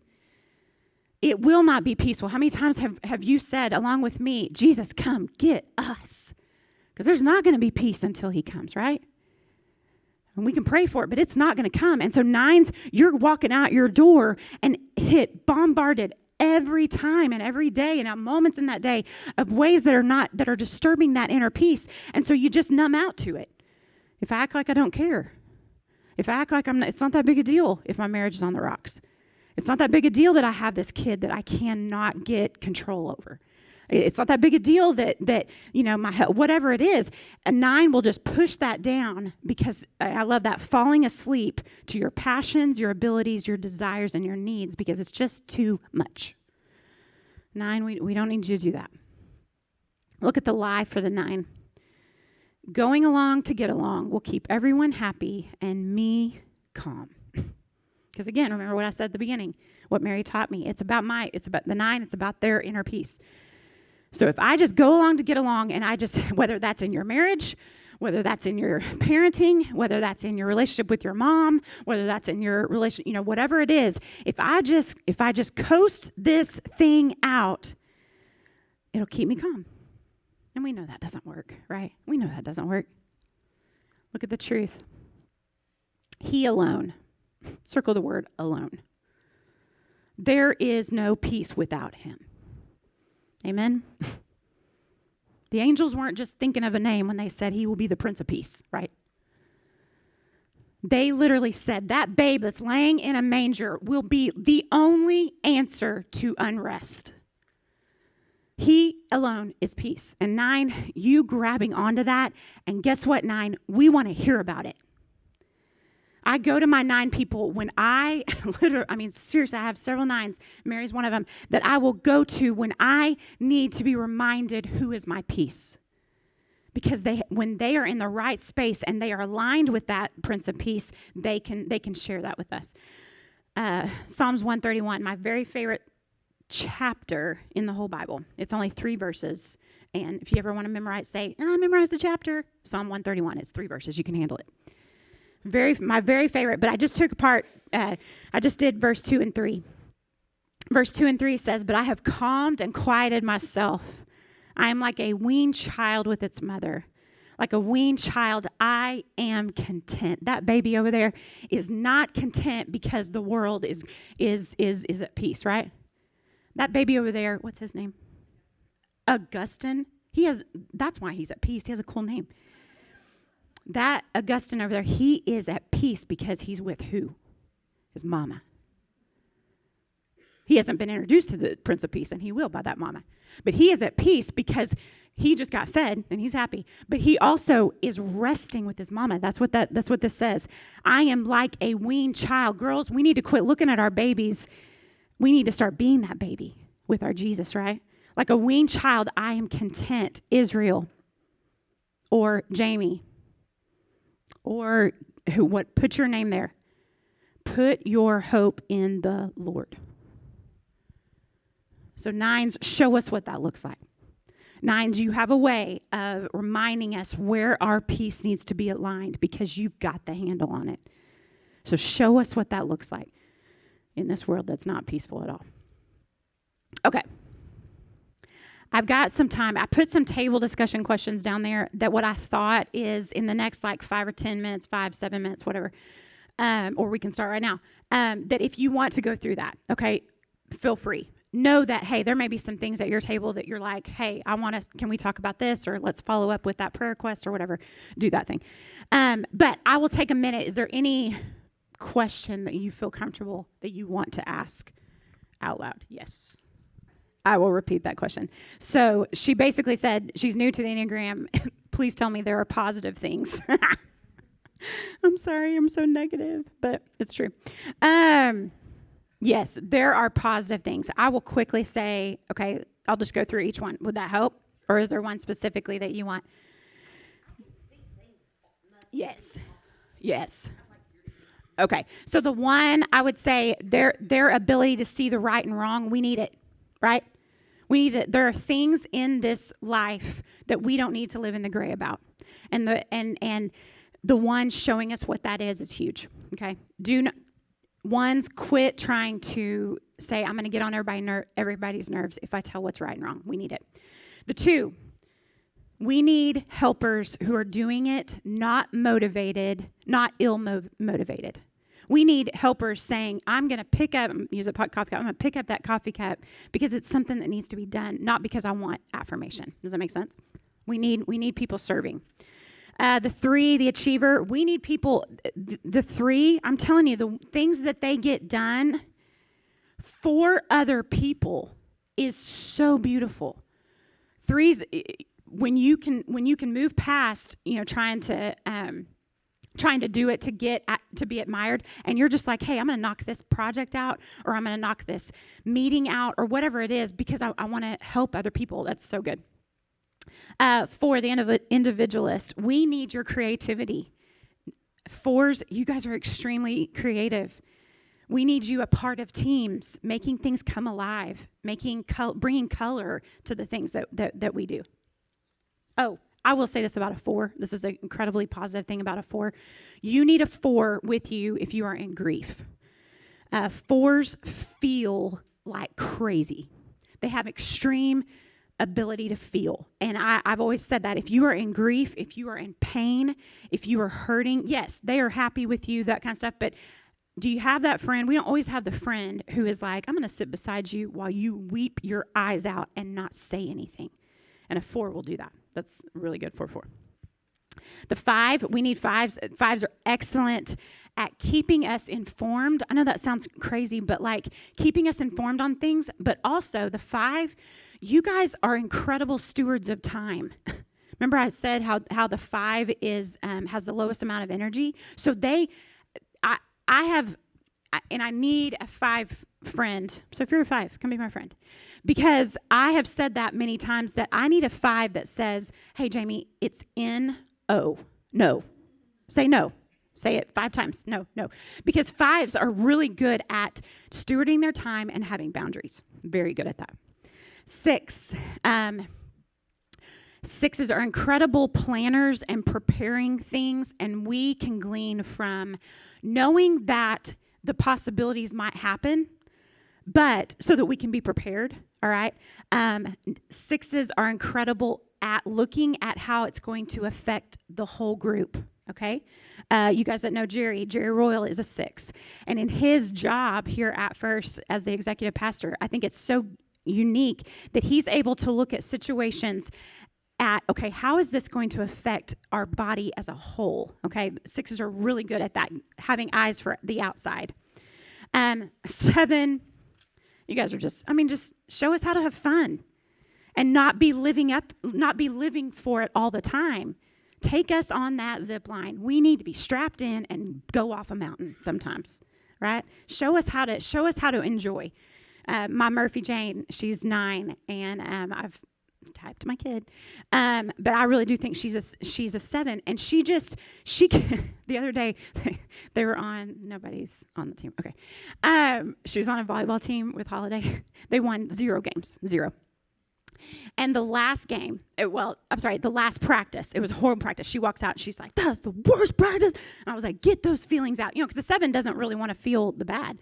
It will not be peaceful. How many times have you said, along with me, Jesus, come get us? Because there's not going to be peace until he comes, right? And we can pray for it, but it's not going to come. And so 9s, you're walking out your door and bombarded every time and every day and at moments in that day of ways that are disturbing that inner peace. And so you just numb out to it. If I act like I don't care, if I act like it's not that big a deal if my marriage is on the rocks. It's not that big a deal that I have this kid that I cannot get control over. It's not that big a deal that my health, whatever it is. A 9 will just push that down because I love that, falling asleep to your passions, your abilities, your desires, and your needs because it's just too much. 9, we don't need you to do that. Look at the lie for the 9. Going along to get along will keep everyone happy and me calm. Because again, remember what I said at the beginning, what Mary taught me. It's about the 9, it's about their inner peace. So if I just go along to get along and whether that's in your marriage, whether that's in your parenting, whether that's in your relationship with your mom, whether that's in your relation, whatever it is, if I just coast this thing out, it'll keep me calm. And we know that doesn't work, right? We know that doesn't work. Look at the truth. He alone, circle the word alone. There is no peace without him. Amen? The angels weren't just thinking of a name when they said he will be the Prince of Peace, right? They literally said that babe that's laying in a manger will be the only answer to unrest. He alone is peace. And 9, you grabbing onto that. And guess what, 9? We want to hear about it. I go to my 9 people when seriously, I have several 9s. Mary's one of them that I will go to when I need to be reminded who is my peace. Because when they are in the right space and they are aligned with that Prince of Peace, they can share that with us. Psalms 131, my very favorite chapter in the whole Bible. It's only 3 verses. And if you ever want to memorize, memorize the chapter. Psalm 131, it's 3 verses. You can handle it. My very favorite, but I just took apart, I just did verse 2 and 3. Verse 2 and 3 says, but I have calmed and quieted myself. I am like a weaned child with its mother. Like a weaned child, I am content. That baby over there is not content because the world is at peace, right? That baby over there, what's his name? Augustine. That's why he's at peace. He has a cool name. That Augustine over there, he is at peace because he's with who? His mama. He hasn't been introduced to the Prince of Peace, and he will by that mama. But he is at peace because he just got fed, and he's happy. But he also is resting with his mama. That's what this says. I am like a weaned child. Girls, we need to quit looking at our babies. We need to start being that baby with our Jesus, right? Like a weaned child, I am content. Israel, or Jayme, or what? Put your name there. Put your hope in the Lord. So 9s, show us what that looks like. 9s, you have a way of reminding us where our peace needs to be aligned because you've got the handle on it. So show us what that looks like in this world that's not peaceful at all. Okay. I've got some time. I put some table discussion questions down there that what I thought is in the next 5 or 10 minutes, 5, 7 minutes, whatever, or we can start right now, that if you want to go through that, okay, feel free. Know that, hey, there may be some things at your table that you're like, hey, can we talk about this? Or let's follow up with that prayer request or whatever. Do that thing. But I will take a minute. Is there any question that you feel comfortable that you want to ask out loud? Yes. I will repeat that question. So she basically said she's new to the Enneagram. Please tell me there are positive things. I'm sorry, I'm so negative, but it's true. Yes, there are positive things. I will quickly say, okay, I'll just go through each one. Would that help? Or is there one specifically that you want? Yes. Yes. Okay. So the one, I would say their ability to see the right and wrong, we need it, right? We need it. There are things in this life that we don't need to live in the gray about. And the one showing us what that is huge. Okay? Ones, quit trying to say, I'm going to get on everybody's nerves if I tell what's right and wrong. We need it. The 2, we need helpers who are doing it, not motivated, not ill-motivated. We need helpers saying, I'm going to pick up, use a coffee cup, I'm going to pick up that coffee cup because it's something that needs to be done, not because I want affirmation. Does that make sense? We need people serving. The 3, the achiever, we need people, the 3, I'm telling you, the things that they get done for other people is so beautiful. 3s, when you can move past, trying to do it to be admired, and you're just like, hey, I'm going to knock this project out, or I'm going to knock this meeting out, or whatever it is, because I want to help other people. That's so good. For the individualist, we need your creativity. 4s, you guys are extremely creative. We need you a part of teams, making things come alive, bringing color to the things that we do. Oh, I will say this about a 4. This is an incredibly positive thing about a 4. You need a 4 with you if you are in grief. 4s feel like crazy. They have extreme ability to feel. And I've always said that if you are in grief, if you are in pain, if you are hurting, yes, they are happy with you, that kind of stuff. But do you have that friend? We don't always have the friend who is like, I'm going to sit beside you while you weep your eyes out and not say anything. And a 4 will do that. That's really good for 4. The 5, we need 5s. 5s are excellent at keeping us informed. I know that sounds crazy, but keeping us informed on things. But also the 5, you guys are incredible stewards of time. Remember I said how the 5 has the lowest amount of energy. So I need a 5 friend. So if you're a 5, come be my friend. Because I have said that many times that I need a 5 that says, hey, Jayme, it's N-O. No. Say no. Say it 5 times. No. Because 5s are really good at stewarding their time and having boundaries. Very good at that. 6. 6s are incredible planners and preparing things, and we can glean from knowing that the possibilities might happen, but so that we can be prepared, all right? 6s are incredible at looking at how it's going to affect the whole group, okay? You guys that know Jerry Royal is a 6. And in his job here at First as the executive pastor, I think it's so unique that he's able to look at situations at, okay, how is this going to affect our body as a whole? Okay, 6s are really good at that, having eyes for the outside. 7, You guys are just show us how to have fun and not be living for it all the time. Take us on that zip line. We need to be strapped in and go off a mountain sometimes, right? Show us how to enjoy. My Murphy Jane, she's 9, and I've typed my kid, but I really do think she's a 7, and she can. The other day they were on. Nobody's on the team. Okay, she was on a volleyball team with Holiday. They won 0 games, 0. And the last game, the last practice, it was a horrible practice. She walks out and she's like, "That's the worst practice." And I was like, "Get those feelings out," because the 7 doesn't really want to feel the bad.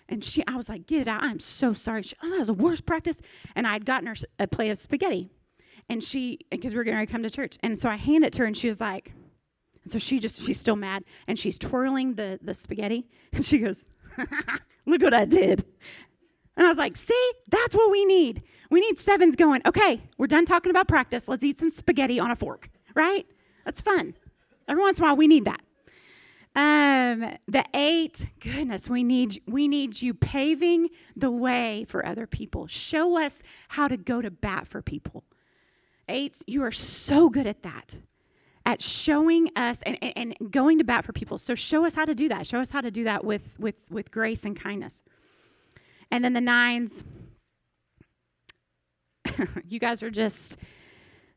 And I was like, "Get it out. I'm so sorry." That was the worst practice. And I had gotten her a plate of spaghetti. And because we were going to come to church. And so I handed it to her, and she was like, so she's still mad. And she's twirling the spaghetti. And she goes, "Look what I did." And I was like, "See, that's what we need. We need 7s going, okay, we're done talking about practice. Let's eat some spaghetti on a fork," right? That's fun. Every once in a while, we need that. The 8, goodness, we need you paving the way for other people. Show us how to go to bat for people. 8s, you are so good at that, at showing us and going to bat for people. So show us how to do that. Show us how to do that with grace and kindness. And then the 9s, you guys are just,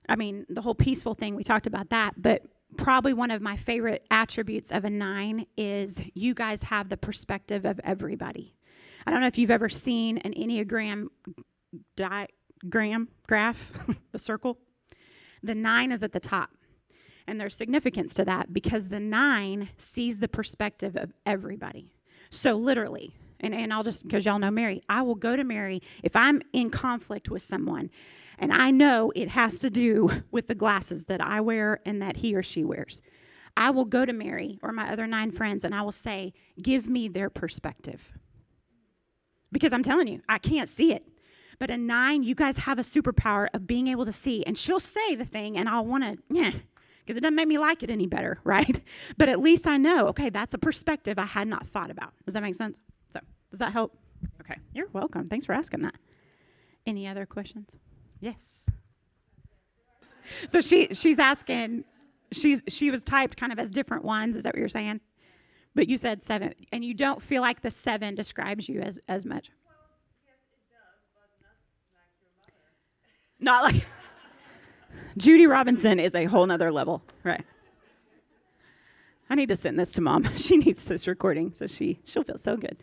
the whole peaceful thing, we talked about that, but probably one of my favorite attributes of a 9 is you guys have the perspective of everybody. I don't know if you've ever seen an Enneagram graph, the circle. The 9 is at the top. And there's significance to that because the 9 sees the perspective of everybody. So literally, and I'll just, because y'all know Mary, I will go to Mary if I'm in conflict with someone and I know it has to do with the glasses that I wear and that he or she wears. I will go to Mary or my other 9 friends and I will say, "Give me their perspective." Because I'm telling you, I can't see it. But a 9, you guys have a superpower of being able to see. And she'll say the thing and I'll want to, because it doesn't make me like it any better, right? But at least I know, okay, that's a perspective I had not thought about. Does that make sense? So, does that help? Okay, you're welcome. Thanks for asking that. Any other questions? Yes. So she's asking, she was typed kind of as different ones. Is that what you're saying? But you said 7, and you don't feel like the 7 describes you as much. Well, yes, it does, but not like your mother. Not like Judy Robinson is a whole nother level, right? I need to send this to Mom. She needs this recording, so she'll feel so good.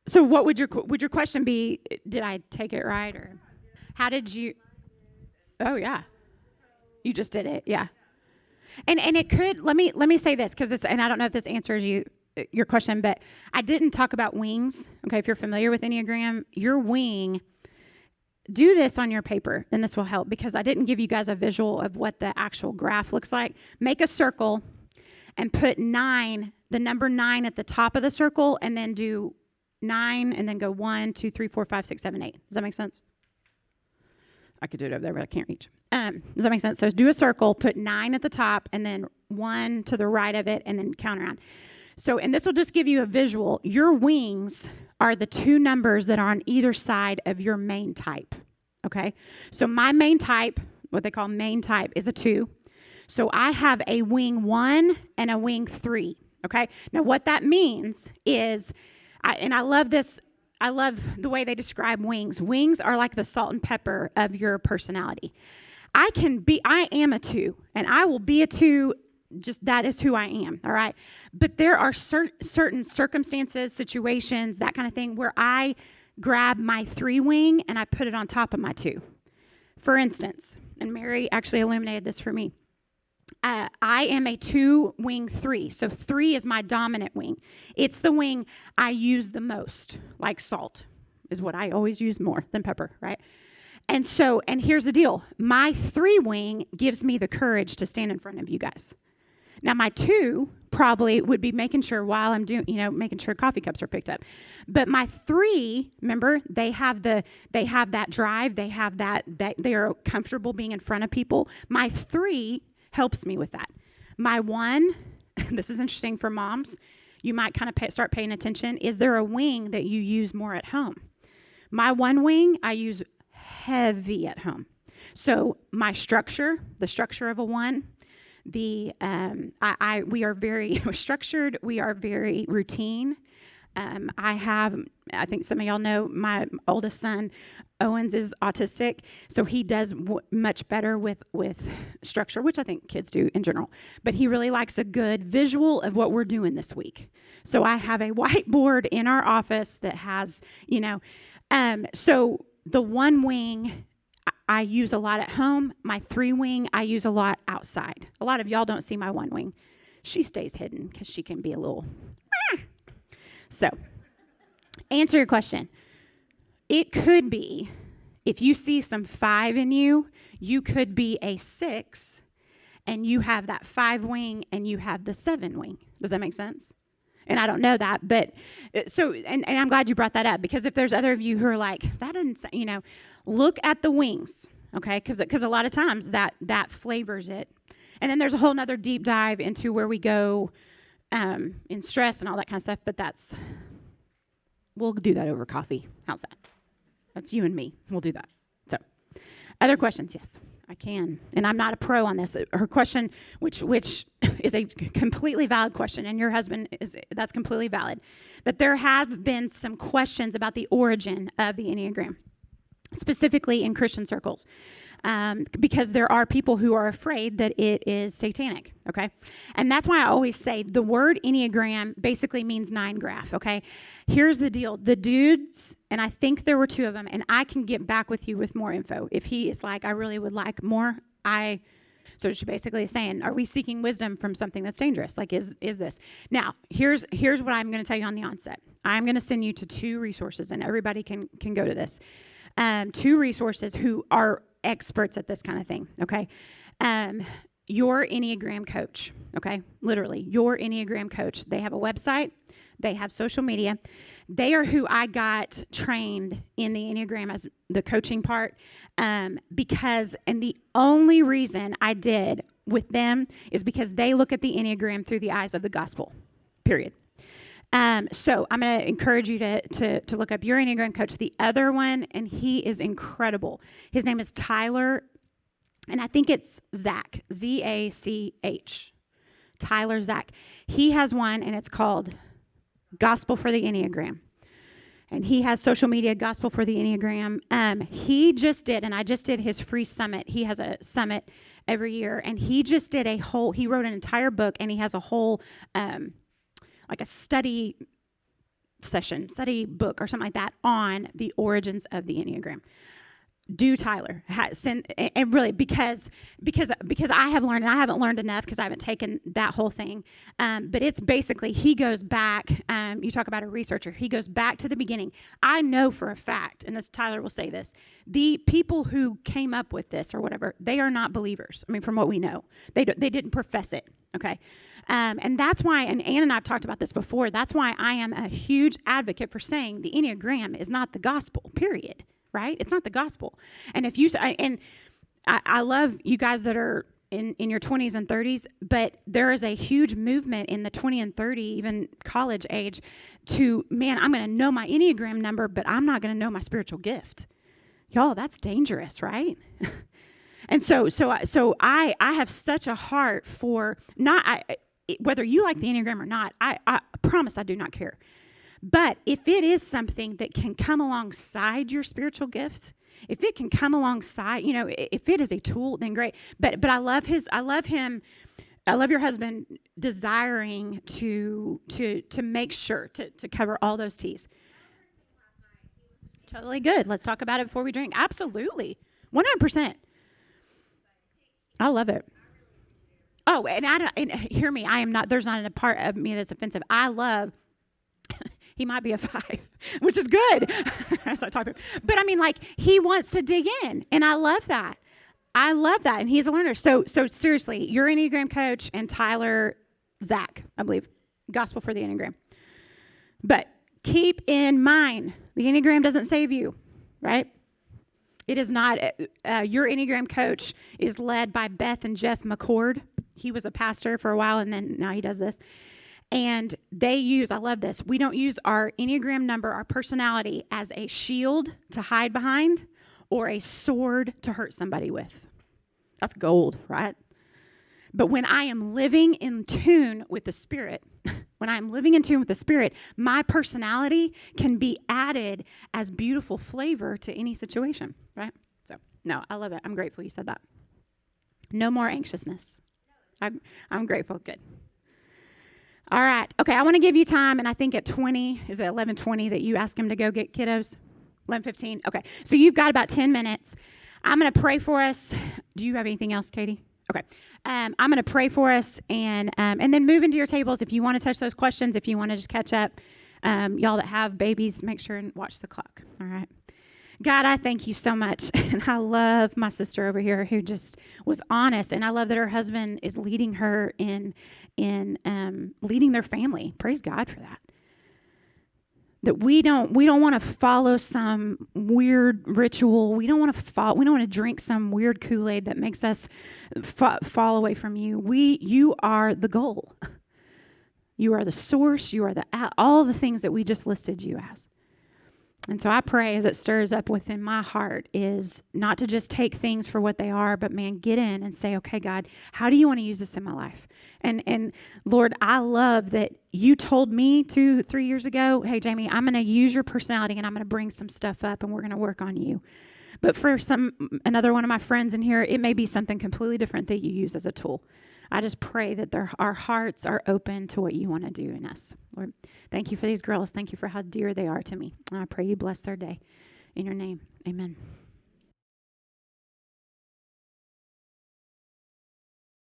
So what would your question be? Did I take it right, or how did you? Oh yeah, you just did it, yeah. And it could. Let me say this because and I don't know if this answers your question, but I didn't talk about wings. Okay, if you're familiar with Enneagram, your wing. Do this on your paper, and this will help because I didn't give you guys a visual of what the actual graph looks like. Make a circle and put 9, the number 9 at the top of the circle, and then do 9, and then go 1, 2, 3, 4, 5, 6, 7, 8. Does that make sense? I could do it over there, but I can't reach. Does that make sense? So do a circle, put 9 at the top, and then 1 to the right of it, and then count around. So, and this will just give you a visual. Your wings are the 2 numbers that are on either side of your main type, okay? So my main type, what they call main type, is a 2. So I have a wing 1 and a wing 3, okay? Now what that means is, I love this, I love the way they describe wings. Wings are like the salt and pepper of your personality. I am a 2, and I will be a 2. Just that is who I am, all right? But there are certain circumstances, situations, that kind of thing, where I grab my 3 wing and I put it on top of my 2. For instance, and Mary actually illuminated this for me. I am a 2 wing 3. So 3 is my dominant wing. It's the wing I use the most, like salt is what I always use more than pepper, right? And here's the deal. My 3 wing gives me the courage to stand in front of you guys. Now, my 2 probably would be making sure while I'm doing, making sure coffee cups are picked up. But my 3, remember, they have that drive. They have that they are comfortable being in front of people. My 3 helps me with that. My 1, this is interesting for moms, you might kind of start paying attention. Is there a wing that you use more at home? My one wing, I use heavy at home. So my structure, the structure of a one, we are very structured. We are very routine. I think some of y'all know my oldest son, Owens, is autistic, so he does much better with structure, which I think kids do in general. But he really likes a good visual of what we're doing this week. So I have a whiteboard in our office that has, so the one wing I use a lot at home. My 3 wing I use a lot outside. A lot of y'all don't see my 1 wing. She stays hidden because she can be a little. So, answer your question. It could be, if you see some 5 in you, you could be a 6, and you have that 5 wing, and you have the 7 wing. Does that make sense? And I don't know that, but and I'm glad you brought that up, because if there's other of you who are like, that doesn't, look at the wings, okay? Because a lot of times that flavors it. And then there's a whole nother deep dive into where we go in stress and all that kind of stuff, but we'll do that over coffee. How's that? That's you and me. We'll do that. So, other questions? Yes, I can. And I'm not a pro on this. Her question, which is a completely valid question, and your husband that's completely valid, that there have been some questions about the origin of the Enneagram, specifically in Christian circles, because there are people who are afraid that it is satanic, okay? And that's why I always say the word Enneagram basically means 9 graph, okay? Here's the deal. The dudes, and I think there were 2 of them, and I can get back with you with more info. If he is like, I really would like more, so she's basically saying, are we seeking wisdom from something that's dangerous? Like, is this? Now, here's what I'm going to tell you on the onset. I'm going to send you to 2 resources, and everybody can go to this. 2 resources who are experts at this kind of thing, okay? Your Enneagram coach, okay? Literally, your Enneagram coach. They have a website. They have social media. They are who I got trained in the Enneagram as the coaching part, because, and the only reason I did with them is because they look at the Enneagram through the eyes of the gospel, period. So I'm going to encourage you to look up your Enneagram coach. The other one, and he is incredible. His name is Tyler, and I think it's Zach, Z-A-C-H, Tyler Zach. He has one, and it's called Gospel for the Enneagram. And he has social media, Gospel for the Enneagram. He just did, and I just did his free summit. He has a summit every year, and he just did he wrote an entire book, and he has a whole, like a study book or something like that on the origins of the Enneagram. Do Tyler and really because I have learned, and I haven't learned enough because I haven't taken that whole thing, but it's basically, he goes back, you talk about a researcher, he goes back to the beginning. I know for a fact, and this Tyler will say this, the people who came up with this or whatever, they are not believers. I mean, from what we know, they didn't profess it, okay? And that's why, and Ann and I have talked about this before, that's why I am a huge advocate for saying the Enneagram is not the gospel, period. Right? It's not the gospel. And if I love you guys that are in your 20s and 30s, but there is a huge movement in the 20 and 30, even college age, I'm going to know my Enneagram number, but I'm not going to know my spiritual gift. Y'all, that's dangerous, right? And so I have such a heart for whether you like the Enneagram or not, I promise I do not care. But if it is something that can come alongside your spiritual gift, if it can come alongside, if it is a tool, then great. But I love your husband desiring to make sure to cover all those T's. Totally good. Let's talk about it before we drink. Absolutely. 100%. I love it. Oh, and hear me, there's not a part of me that's offensive. I love, he might be a 5, which is good as I talk to him. But I mean, like, he wants to dig in, and I love that. And he's a learner. So seriously, your Enneagram coach and Tyler Zach, I believe, Gospel for the Enneagram. But keep in mind, the Enneagram doesn't save you, right? It is not. Your Enneagram coach is led by Beth and Jeff McCord. He was a pastor for a while, and then now he does this. And they use, I love this, we don't use our Enneagram number, our personality, as a shield to hide behind or a sword to hurt somebody with. That's gold, right? But when I am living in tune with the Spirit, my personality can be added as beautiful flavor to any situation, right? So, no, I love it. I'm grateful you said that. No more anxiousness. I'm grateful. Good. All right. Okay, I want to give you time, and I think at 20, is it 11:20 that you ask him to go get kiddos? 11:15. Okay, so you've got about 10 minutes. I'm going to pray for us. Do you have anything else, Katie? Okay. I'm going to pray for us and then move into your tables if you want to touch those questions, if you want to just catch up. Y'all that have babies, make sure and watch the clock. All right. God, I thank you so much. And I love my sister over here who just was honest. And I love that her husband is leading her in leading their family. Praise God for that. That we don't want to follow some weird ritual. We don't want to drink some weird Kool-Aid that makes us fall away from you. You are the goal. You are the source. You are all the things that we just listed you as. And so I pray as it stirs up within my heart is not to just take things for what they are, but man, get in and say, okay, God, how do you want to use this in my life? And Lord, I love that you told me 2-3 years ago, hey, Jayme, I'm going to use your personality and I'm going to bring some stuff up and we're going to work on you. But for another one of my friends in here, it may be something completely different that you use as a tool. I just pray that our hearts are open to what you want to do in us. Lord, thank you for these girls. Thank you for how dear they are to me. I pray you bless their day. In your name, amen.